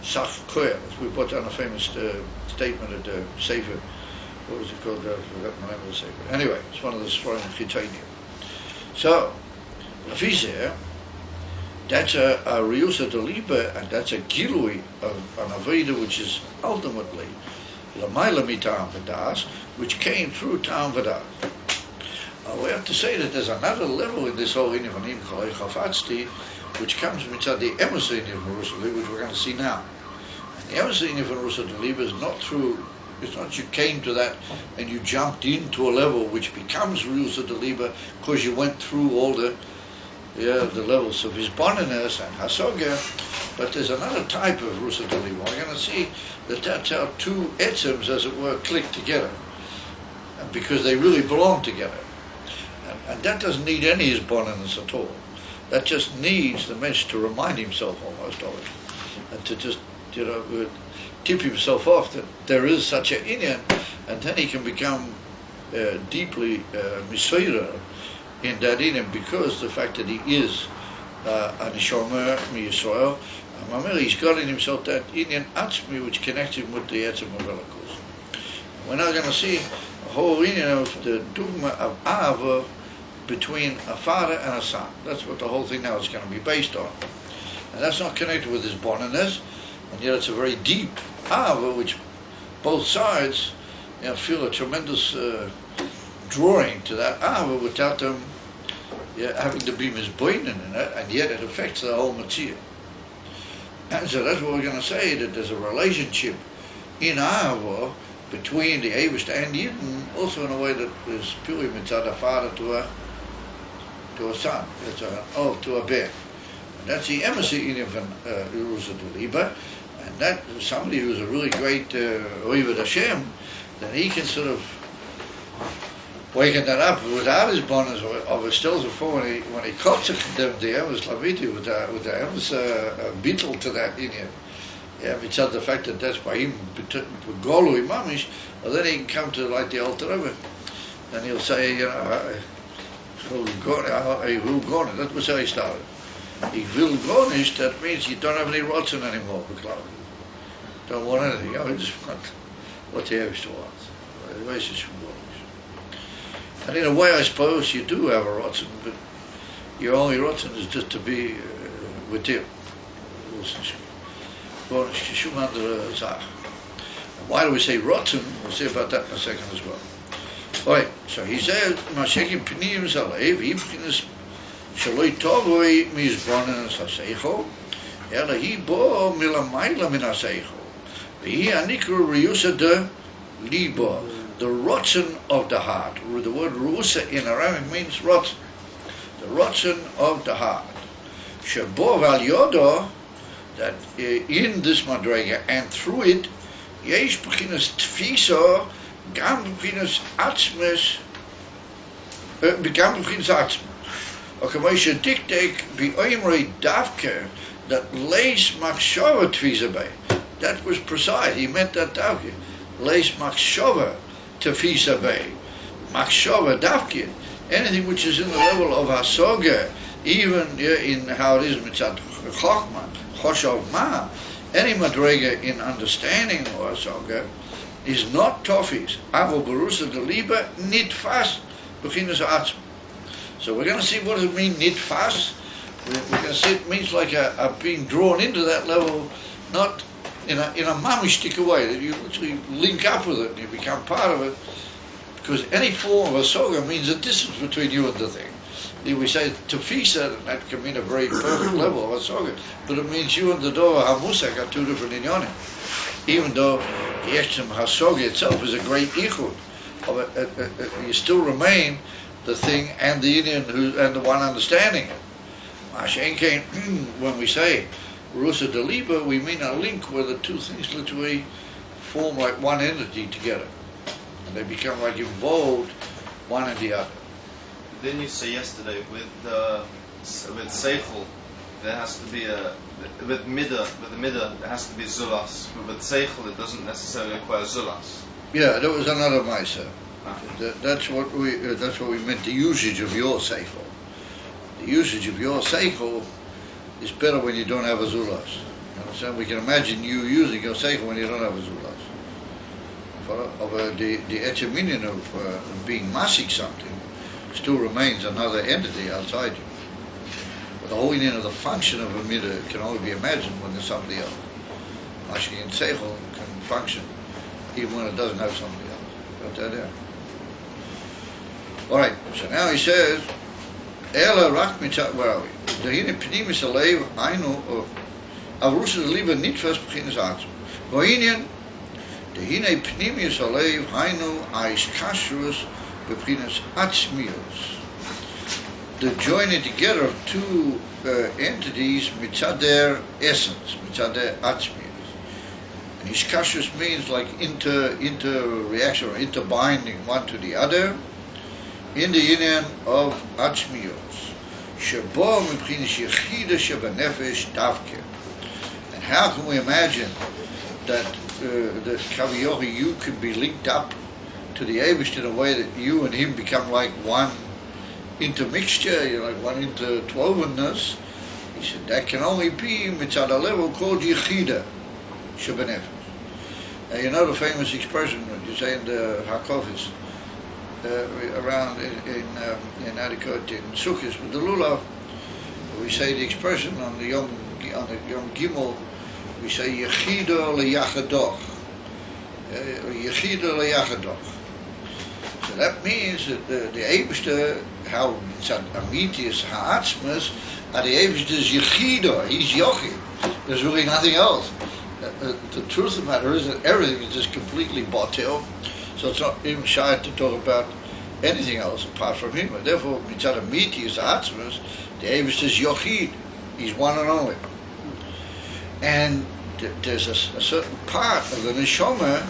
Sach Koyer. We put down a famous statement at the Sefer. What was it called? I forgot the name of the Sefer. Anyway, it's one of the Sforim Chitania. So, Lafizeh, that's a Riyusa Daliba, and that's a Gilui of an Aveda which is ultimately Lamaila Mitam Vadas, which came through Tam Vadas. We have to say that there's another level in this whole Inivanim Chalei Chafatzti, which comes from the Emerson of Jerusalem, which we're going to see now. And the Emerson of Jerusalem is not through, it's not you came to that and you jumped into a level which becomes Rusa Deliba because you went through all the levels of his boniness and Hasoga, but there's another type of Rusa Deliba. We're going to see that that's how two etzems, as it were, click together, because they really belong together. And that doesn't need any his boniness at all. That just needs the mensch to remind himself almost of it, and to just, tip himself off that there is such an inyan, and then he can become deeply misoira in that inyan, because the fact that he is an Ishomer Yisrael, he's got in himself that inyan atzmi which connects him with the etzem of Elokus. We're now going to see a whole inyan of the dogma of Ahava between a father and a son. That's what the whole thing now is going to be based on. And that's not connected with his boniness, and yet it's a very deep Ahava, which both sides feel a tremendous drawing to that Ahava without them having to be misboinen in it, and yet it affects the whole Matzia. And so that's what we're going to say, that there's a relationship in Ahava between the Eivish and Yidden, also in a way that is purely mitzad a father to a son, to a bear. And that's the embassy in Yerusa Deliba, and that somebody who's a really great Oived Hashem, then he can sort of waken that up without his bonus of his stills before when he caught them the Emes Laviti with the Emes beetle to that Indian. Yeah, mitzad the fact that that's by him Golui Mamish, well, then he can come to like the Alter Rebbe, and he'll say, who gone? That was how he started. He will garnish, that means you don't have any rotzen anymore, don't want anything. You just want what the Evish wants. And in a way, I suppose you do have a rotzen, but your only rotzen is just to be with him. Why do we say rotten? We'll see about that in a second as well. Alright, so he says, Mashekim Pniim Zalev, Ibchinis Shaloi Tovoi Mizbonin Saseicho, Ela Hi Bo Milamaila Min Aseicho, Vihi Anikru Ryusa de Libo, the rotten of the heart. The word Rusa in Aramaic means rotten. the rotzen of the heart. Shebo val yodo, that in this madrega and through it, yesh beginas tfiso, gam beginas atzmes, gam beginas atzmes. Okay, Moshe diktek bi oimrei davke, that leis machshava tfisabe. That was precise. He meant that davke. Leis machshava tfisabe. Machshava davke. Anything which is in the level of hasoga, even in how it is mitzad chokma, choshav ma, any madrega in understanding or hasoga is not tofis. Avo berusa de liba nitfas beginas atzma. So we're going to see what does it mean nitfas. We're going to see it means like a being drawn into that level, not in a mamishtika way, that you literally link up with it and you become part of it. Because any form of hasoga means a distance between you and the thing. We say tefisa, and that can mean a very perfect level of hasoga, but it means you and the dover hamusek are two different inyonim. Even though the action of hasoga itself is a great ichud, you still remain the thing and the Indian and the one understanding it. When we say Rusa Deliba, we mean a link where the two things literally form like one entity together. And they become like involved one in the other. Didn't you say yesterday with Seichel there has to be with the Midah there has to be Zulas, but with Seichel it doesn't necessarily require Zulas. Yeah, that was another Maisa. That's what we meant, the usage of your Seichel. The usage of your Seichel is better when you don't have a Zulas. You understand? We can imagine you using your Seichel when you don't have a Zulas. The etyminion of being masik something still remains another entity outside you. But the whole union of the function of a midah can only be imagined when there's somebody else. Mashik and Seichel can function even when it doesn't have somebody else. Got that there? Alright, so now he says, Ela rak mitzat, where are we? Dehine pnimis alev ainu avrusa liba nitfas beginas atzma. Goinian dehine pnimis alev ainu ais kashrus beginas atzmius. The joining together of two entities mitzad their essence, mitzad their atzmius. And iskashrus means like inter-reaction or inter-binding one to the other in the union of atzmius. Shebo mibchinas yechida shebenefesh davke. And how can we imagine that that kaviyohi you can be linked up to the Eibush in a way that you and him become like one intermixture, you're like one interwovenness? He said that can only be mitzad a level called yechida shebenefesh. Now you know the famous expression that you say in the Hakofis around in Adikot in Sukkot with the lulav, we say the expression on the Yom Gimel, we say Yechido leyachadoch, Yechido leyachadoch. So that means that the Eibishter, how Tzad Amitius Ha'atzmas, the Eibishter is Yechido, he's Yochid. There's really nothing else. The truth of the matter is that everything is just completely batil. So it's not even shy to talk about anything else apart from him. And therefore, mitzad amitius atzmas, the Eibush is yochid. He's one and only. And there's a certain part of the neshama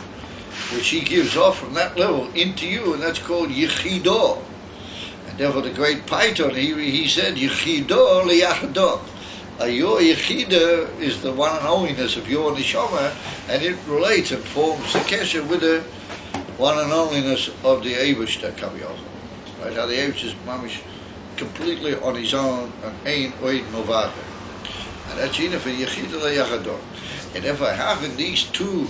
which he gives off from that level into you, and that's called yechido. And therefore, the great Python, he said yechido leyachadok. Your yechida is the one and onlyness of your neshama, and it relates and forms the kesher with the one and onlyness of the Eibush that Kaviyah. Right? How the Eibush is mamish completely on his own and ein oid novada. And that's enough for Yechida le'yachador. And if I have in these two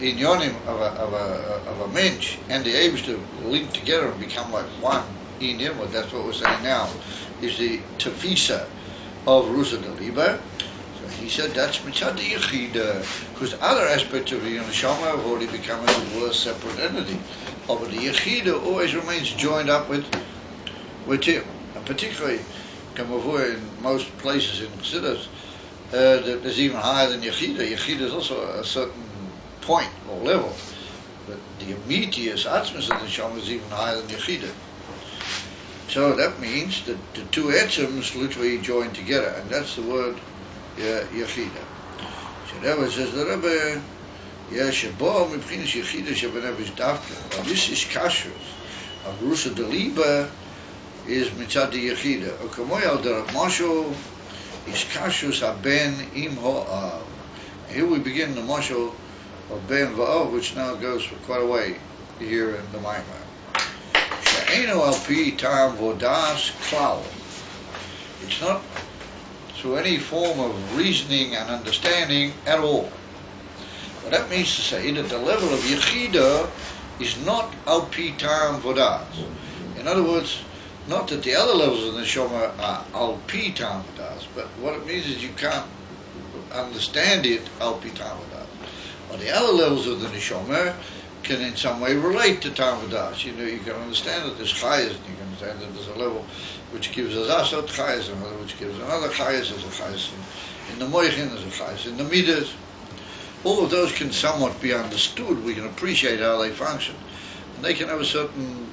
inyonim of a mensch and the Eibush to link together and become like one in him, well, that's what we're saying now, is the tefisa of Rusa Deliba. He said that's mitzad the yechida, because other aspects of the neshama have already become a separate entity. But the yechida always remains joined up with him, and particularly kamavur in most places in Chassidus, there's even higher than yechida. Yechida is also a certain point or level, but the immediate atzmas of the neshama is even higher than yechida. So that means that the two etzims literally join together, and that's the word Yechida. So that was says the Rebbe, Shebo Mibchinas Yechida Shebenefesh Davka. Now this is kashrus. Of Rusa de Liba is mitzad Yechida. Okamoy al derech Moshe is kashrus haben im ho'av. Here we begin the mashal of Ben Va'ov, which now goes for quite a way here in the Maimar. She'eno al pi tam vodas klal. It's not through any form of reasoning and understanding at all. What that means to say that the level of Yechida is not al pi tam vodas. In other words, not that the other levels of the neshama are al pi tam vodas, but what it means is you can't understand it al pi tam vodas. Or the other levels of the neshama can in some way relate to tam vodas. You know, you can understand that there's chayas, and you can understand that there's a level which gives us asot chayas, another which gives another chayas. There's a chayas in the moichin, there's a chayas in the midas. All of those can somewhat be understood. We can appreciate how they function, and they can have a certain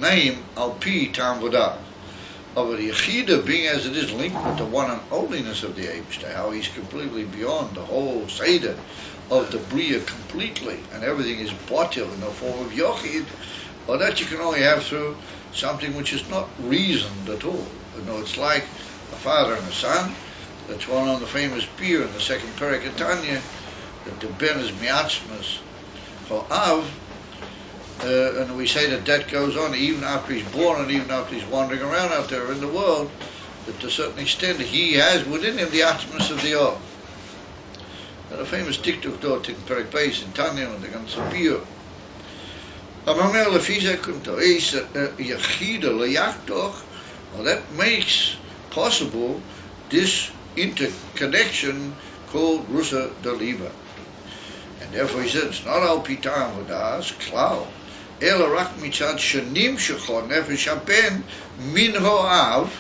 name al pi tam vodas. Of the Yechida being as it is linked with the one and onlyness of the Eibishter, how he's completely beyond the whole Seder of the Bria completely, and everything is batil in the form of Yochid, well, that you can only have through something which is not reasoned at all. You know, it's like a father and a son. That's one on the famous beer in the second Perek of Tanya, that the Ben is miatzmas for Av, and we say that goes on even after he's born and even after he's wandering around out there in the world, that to a certain extent he has within him the atmos of the Or. And a famous diktuk dort in Perek Beis in Tanya and the ganze Biur. Amamer lefize kunto is Yechida leyachtoch. Well, that makes possible this interconnection called Rusa Daliba. And therefore he said it's not al pitam vodas klal. Ela rak mitzad shanim shechon nefesh haben min ho'av,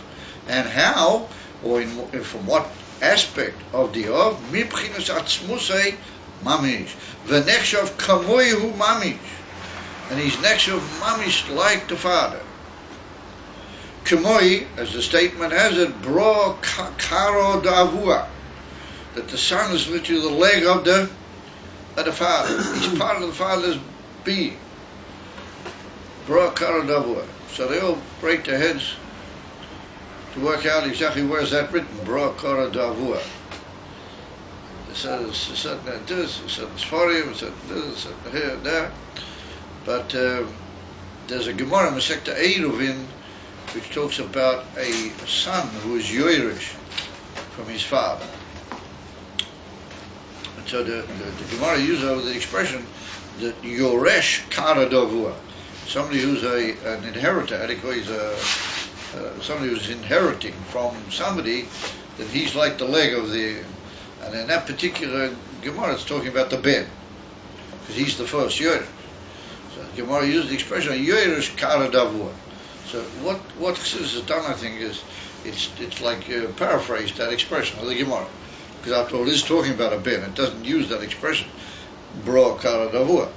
and how, or from what aspect of the Av, mibchinas atzmusei mamish, v'nechshav kamoihu mamish, and he's nechshav mamish like the father. Kamoi, as the statement has it, bro karo davua, that the son is literally the leg of the father. He's part of the father's being. Bro karo davua. So they all break their heads to work out exactly where's that written. Bro karo davua. It says a certain this, a certain sforim, a certain this, a certain here and there. But there's a Gemara in Masechta Eruvin which talks about a son who is Yoirish from his father. And so the Gemara uses over the expression that Yoresh Kara Davua, somebody who's an inheritor, somebody who's inheriting from somebody, that he's like the leg of the, and in that particular Gemara it's talking about the Ben, because he's the first Yoirish. So the Gemara uses the expression Yoirish Kara Davua. So what Chassidus has done, I think, is it's like paraphrased that expression of the Gemara, because after all, it is talking about a Ben. It doesn't use that expression, bro kara davua.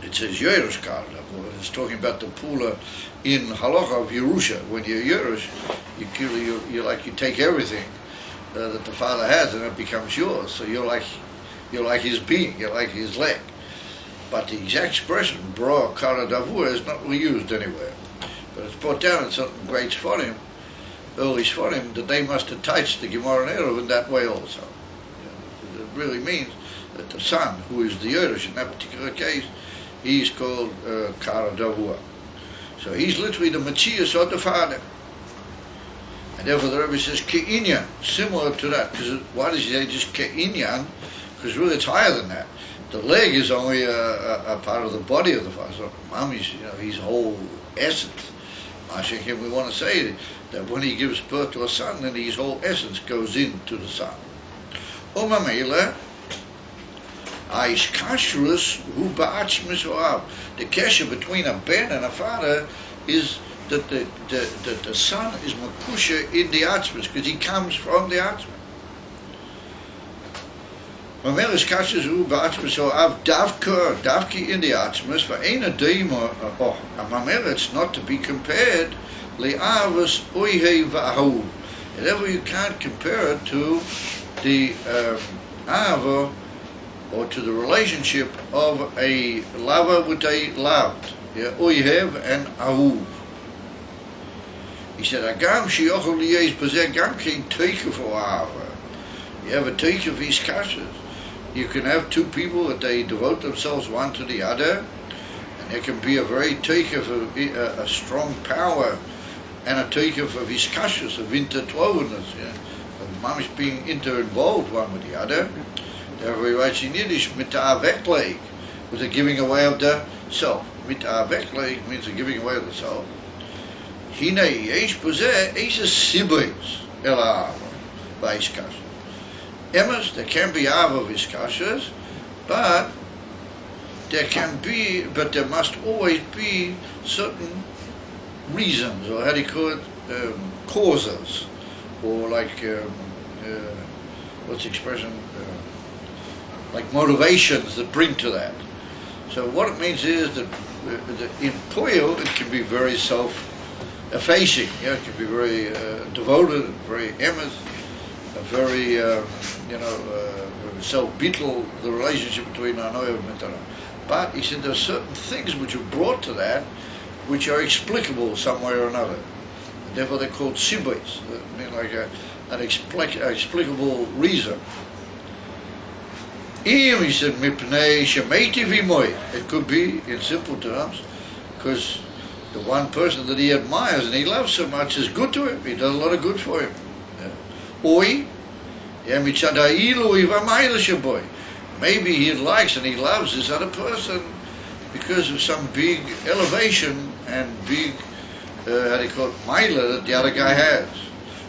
It says yerush kara davua. It's talking about the pula in halacha of Yerusha. When you're yerush, you take everything that the father has, and it becomes yours. So you're like his being, you're like his leg. But the exact expression bro kara davua is not really used anywhere. But it's brought down in certain great Sforim, early Sforim, that they must attach the Gemara and Eruv in that way also. You know, it really means that the son, who is the Yerush in that particular case, he's called Kara Davua. So he's literally the Matthias of the father. And therefore the Rebbe says Ke'inyan, similar to that. Because why does he say just Ke'inyan? Because really it's higher than that. The leg is only a part of the body of the father. So Mami's, his whole essence. We want to say that when he gives birth to a son, then his whole essence goes into the son. Umamela, aish kashrus hu ba'atzmis ho'av. The kesher between a ben and a father is that the son is makusha in the atzmis, because he comes from the atzmis. Mamel is kashes u ba'atzmus so av davki in the atzmus for eine deima. Oh, mamel it's not to be compared le'avus oihe v'ahu. Therefore you can't compare it to the ava or to the relationship of a lover with a loved. Yeah, oihev and ahuv. He said, Agam shiochel liyes bezeh gam kein teiker for ava. You have a teiker of his kashes. You can have two people that they devote themselves one to the other, and there can be a very teiker of a strong power and a teiker of his kashes, of intertwovenness, yeah, of mamish being involved one with the other. Therefore he writes in Yiddish, mita'avekleik, with the giving away of the self. Mita'avekleik means the giving away of the self. Hine yesh b'zeh eishes sibos el ha'ava v'his kashes. Emes, there can be ava of his kashes, but there must always be certain reasons, or how do you call it, causes, or like, what's the expression, like motivations that bring to that. So what it means is that in toil it can be very self-effacing, yeah, it can be very devoted, very emes, very, self-beetle, the relationship between Anoy and Mitara. But he said there are certain things which are brought to that which are explicable some way or another. And therefore they're called sibos, I mean like an explicable reason. He said, Mipnei shemeti v'moy. It could be, in simple terms, because the one person that he admires and he loves so much is good to him. He does a lot of good for him. Oi, maybe he likes and he loves this other person because of some big elevation and big, how do you call it, milah that the other guy has.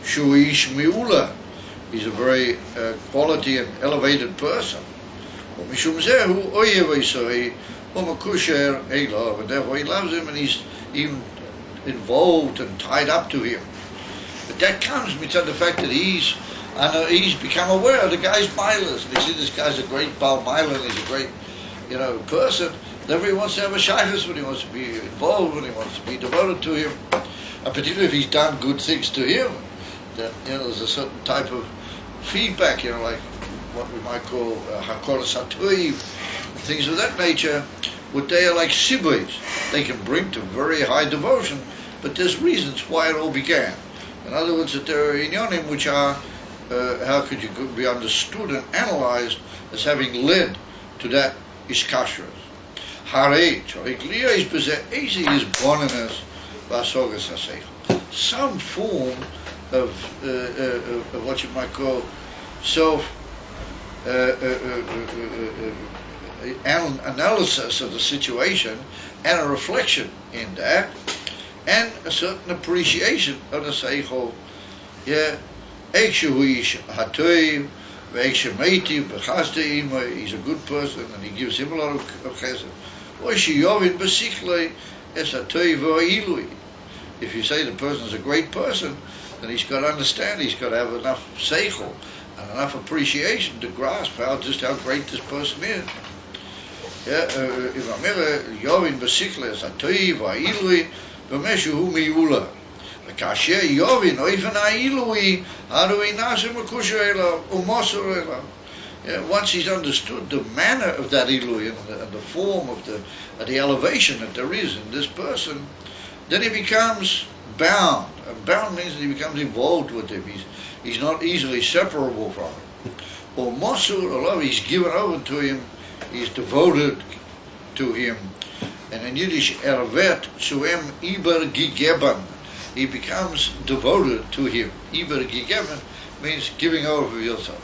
Shuish miula. He's a very quality and elevated person. And therefore he loves him and he's even involved and tied up to him. But that comes with the fact that he's become aware of the guy's milas. And he sees this guy's a great Baal Mila and he's a great, person. Therefore he wants to have a shaykhus when he wants to be involved, when he wants to be devoted to him. And particularly if he's done good things to him, then, there's a certain type of feedback, like what we might call hakor satuiv, things of that nature, what they are like sibos. They can bring to very high devotion, but there's reasons why it all began. In other words, that there are inyonim which are, how could you be understood and analyzed as having led to that iskashras. Some form of what you might call analysis of the situation and a reflection in that, and a certain appreciation of the seichel. Yeah, he's a good person and he gives him a lot of chesed. If you say the person is a great person, then he's got to understand, he's got to have enough seichel and enough appreciation to grasp just how great this person is. וכאשר יובין אופן העילוי, הרי נעשה מקושר אליו ומוסר אליו. Once he's understood the manner of that ilui and the form of the elevation that there is in this person, then he becomes bound. And bound means that he becomes involved with him. He's not easily separable from him. Or mosur alav, he's given over to him, he's devoted to him. And in Yiddish, ervet suem iber gigeben. He becomes devoted to him. Iber gigeben means giving over yourself.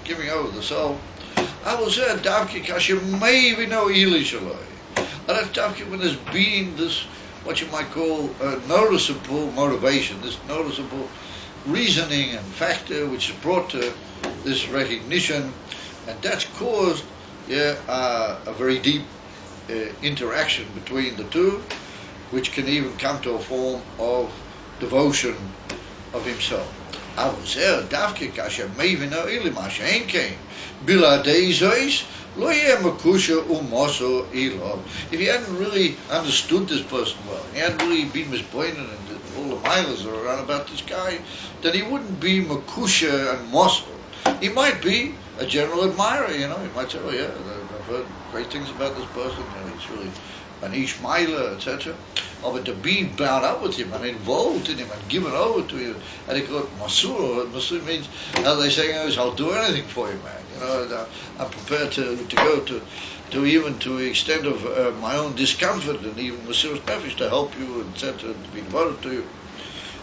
Giving over the soul. I will say davki kasher maybe no ilishaloi. And that's davki when there's been this, what you might call a noticeable motivation, this noticeable reasoning and factor which is brought to this recognition, and that's caused a very deep interaction between the two, which can even come to a form of devotion of himself. אבל זה דווקא כאשר מבין האלה מה שאין כן, בלעדי זויס, לא יהיה מקושר ומוסו אילו. If he hadn't really understood this person well, he hadn't really been mispointed and all the miles that are around about this guy, then he wouldn't be makusha and mosso. He might be a general admirer, you know, he might say, oh yeah, I've heard great things about this person, you know, he's really an Ishmaeler, etc. Oh, but to be bound up with him and involved in him and given over to him, and he called Masur. Masur means, how they say, I'll do anything for you, man. You know, I'm prepared to go to even to the extent of my own discomfort and even Masir's nefesh to help you, etc., to be devoted to you.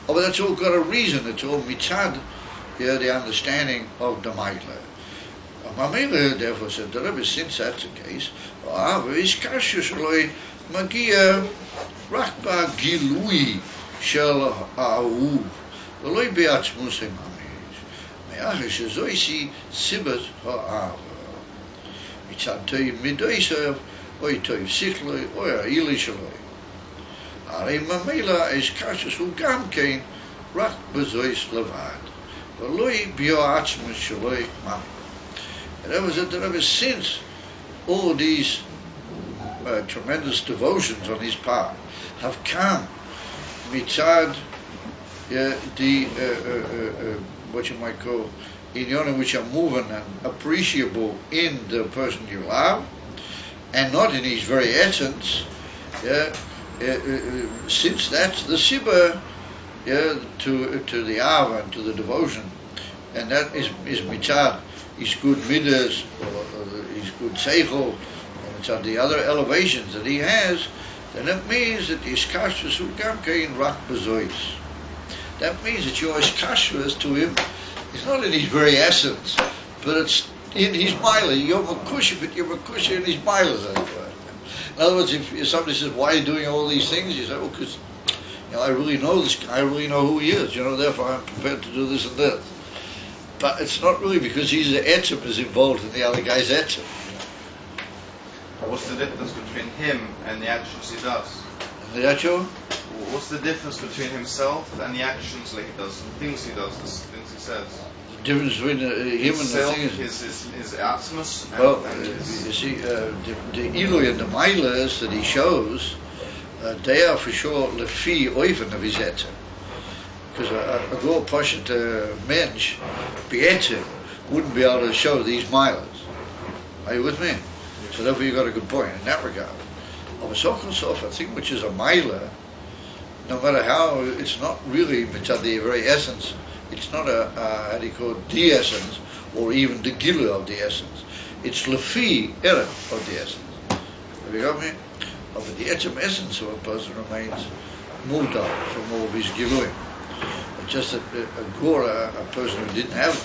Oh, but that's all got a reason. It's all mitzad, yeah, the understanding of the Maila. Mamela therefore said, the Rebbe, since that's the case, is kasher shloi magia rakba gilui shel ha'ahuv v'loi be'atzmus ha'mamish me'achish shezoisi sibas ha'ava mitzad toiv midoisav oi toiv sichloi oi ha'ili shloi הרי ממילא is kasher הוא גם כן רק בזויס לבד ולoi be'atzmus shloi mamish. And that was it, that ever since all these tremendous devotions on his part have come mitzad the what you might call inyonim which are moving and appreciable in the person you love, and not in his very essence. Since that's the sibah to the ava and to the devotion, and that is mitzad his good midas, or his good seichel, and the other elevations that he has, then it means that his kashrus gam kein rak bezois. That means that your kashrus to him is not in his very essence, but it's in his milah. You're makusha, but you're makusha in his milah. In other words, if somebody says, "Why are you doing all these things?" You say, "Oh, because I really know this guy. I really know who he is. Therefore I'm prepared to do this and that." But it's not really because he's the etzem is involved in the other guy's etzem. What's the difference between him and the actions he does? And the etzem? What's the difference between himself and the actions that he does, the things he does, the things he says? The difference between him and the thing is... His atmos and his... You see, the Eloi and the Mailas that he shows, they are for sure lefi oifen of his etzem. Because a go passionate mensch, be'etzem, wouldn't be able to show these miles. Are you with me? So therefore you got a good point in that regard. Of a so-called a thing which is a milah, no matter how, it's not really mitzad the very essence. It's not how do you call it, the essence, or even the gilu of the essence. It's lefi erem of the essence. Have you got me? But the etzem essence of a person remains muda from all of his giluim. Just a gora, a person who didn't have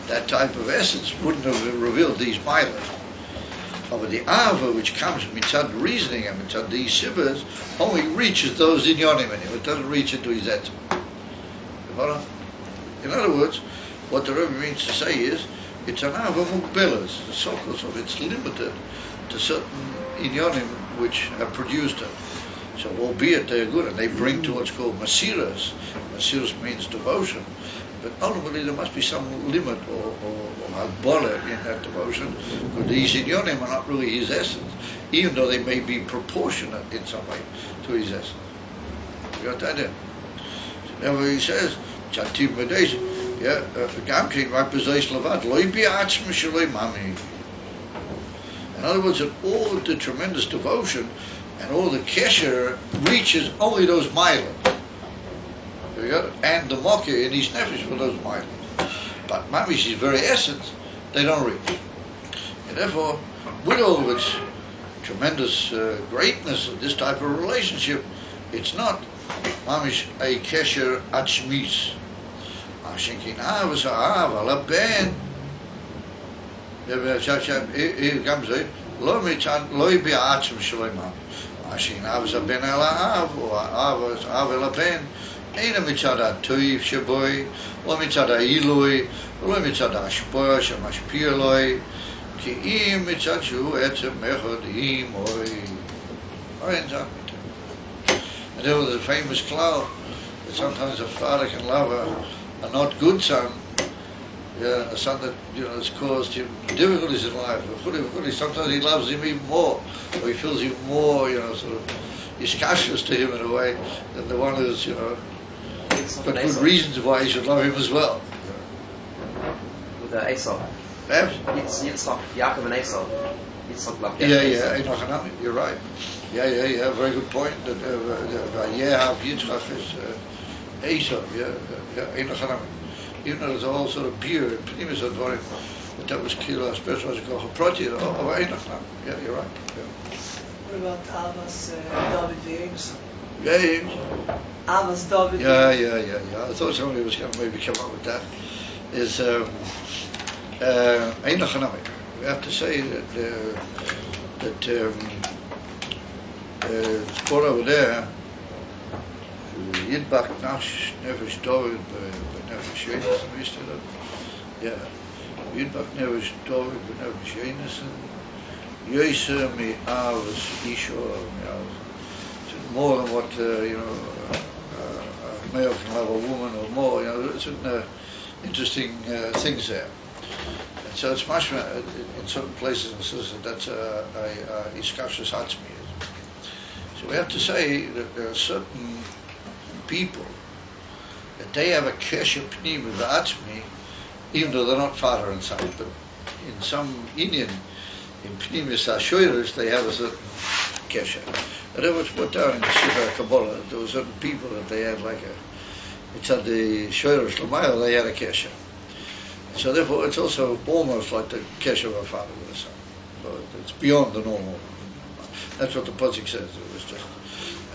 that type of essence, wouldn't have revealed these milas. But the ava, which comes mitzad reasoning and mitzad these sibas, only reaches those inyonim in him. It doesn't reach into his etzem. In other words, what the Rebbe means to say is, it's an ava mukbelas, the so-called of it's limited to certain inyonim which have produced it. So, albeit they're good and they bring to what's called masiras. Masiras means devotion, but ultimately there must be some limit or hagbola in that devotion, because these inyonim are not really his essence, even though they may be proportionate in some way to his essence. You got that in? So therefore he says, Chantiv Medesh, Gam King Rakbazois Lavad, Loi Bi'atzm Shaloi Mami. In other words, that all the tremendous devotion and all the kesher reaches only those milas. And the mokir in his nefesh for those milas. But mamish, his very essence, they don't reach. And therefore, with all of its tremendous greatness of this type of relationship, it's not mamish a kesher atzmis. Ashinkin avas ha'ava laben. Here comes it. Lo bi'atzim shaloi mamish. Ashin avas ben el ha'av, or avas av el ben. Eina mitzad ha'toiv sheboi, lo mitzad ha'iloi, lo mitzad ha'ashpoya shemashpia loi, ki im mitzad shu etzem echad im oi. And there was a famous cloud that sometimes a father can love a not good son, a son that has caused him difficulties in life. Sometimes he loves him even more, or he feels even more, sort of, he's cautious to him in a way than the one who's, got good reasons why he should love him as well. With Esau. Perhaps. Yitzchak, Yaakov and Esau. Yitzchak loved Yaakov. Yeah, you're right. Yeah, very good point. That Yitzchak is Esau, even though there's a whole sort of beer and pnimis advarim, but that was kilo, especially as a proti of Einachnam. Yeah, you're right. Yeah. What about Avas David James? James. Avas David. Yeah. I thought somebody was going to maybe come up with that. Is Einachnam. We have to say that it's put over there. Yidbach Nash Nefesh David Nefesh Yonason, we still have. Yeah. Yidbach Nefesh David Nefesh Yonason. Yoisa mi Avas Isho mi Avas. It's more than what, a male can have a woman or more, certain interesting things there. And so it's much in certain places it says that that's a Iskashus Hatzmi. So we have to say that there are certain people that they have a kesher pnim with the atzmi, even though they're not father and son, but in some Indian, in pnimis hashoyres, they have a certain kesher. And that was put down in the Shira Kabbalah. There were certain people that they had it's at the shoyres l'mayla, they had a kesher. So therefore, it's also almost like the kesher of a father with a son. So it's beyond the normal. That's what the Pasuk says. It was just.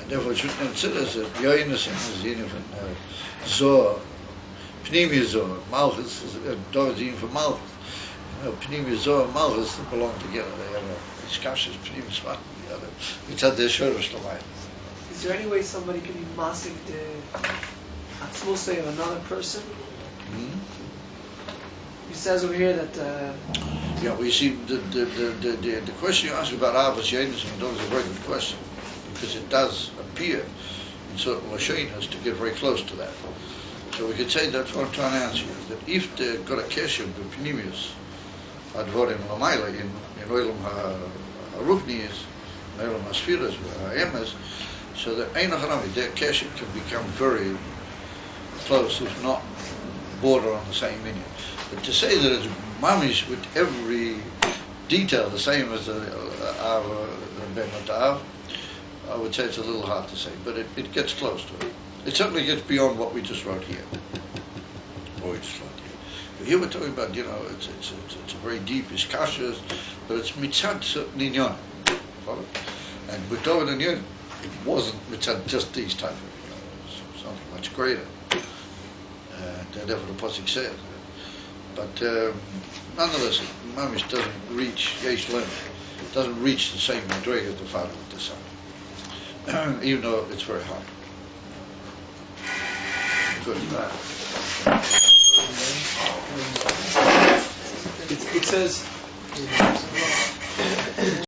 Therefore, it should consider that Yoinason is in Zohar, Pnimi Zohar, Malchus is David for Malchus. Pnimi Zohar and Malchus belong together. They have a discussion, Pnimi Svat together. It's at the Shorosh Lamai. Is there any way somebody can be masik the Atzmosei of another person? He says over here that. We see the question you asked about Avos Yoinason, that was a very good question. Because it does appear in certain Lashonas to get very close to that. So we could say that's what I'm trying to answer you, that if they've got a kesher b'pnimius advorim l'mayla in olam ha'rufnius, in olam ha'sfiras, ha'emes, so that their kesher can become very close, if not border on the same meaning. But to say that it's mamish with every detail the same as the Ben Matav, I would say it's a little hard to say, but it gets close to it. It certainly gets beyond what we just wrote here. But here we're talking about, it's a very deep iskashas, but it's mitzad certain inyan. And with David and Yud, it wasn't mitzad just these type of, something much greater. Therefore the Pasuk says. But nonetheless, Mamish doesn't reach Yesh Lem. It doesn't reach the same madrig as the father with the son. Even though it's very hard. Good. It says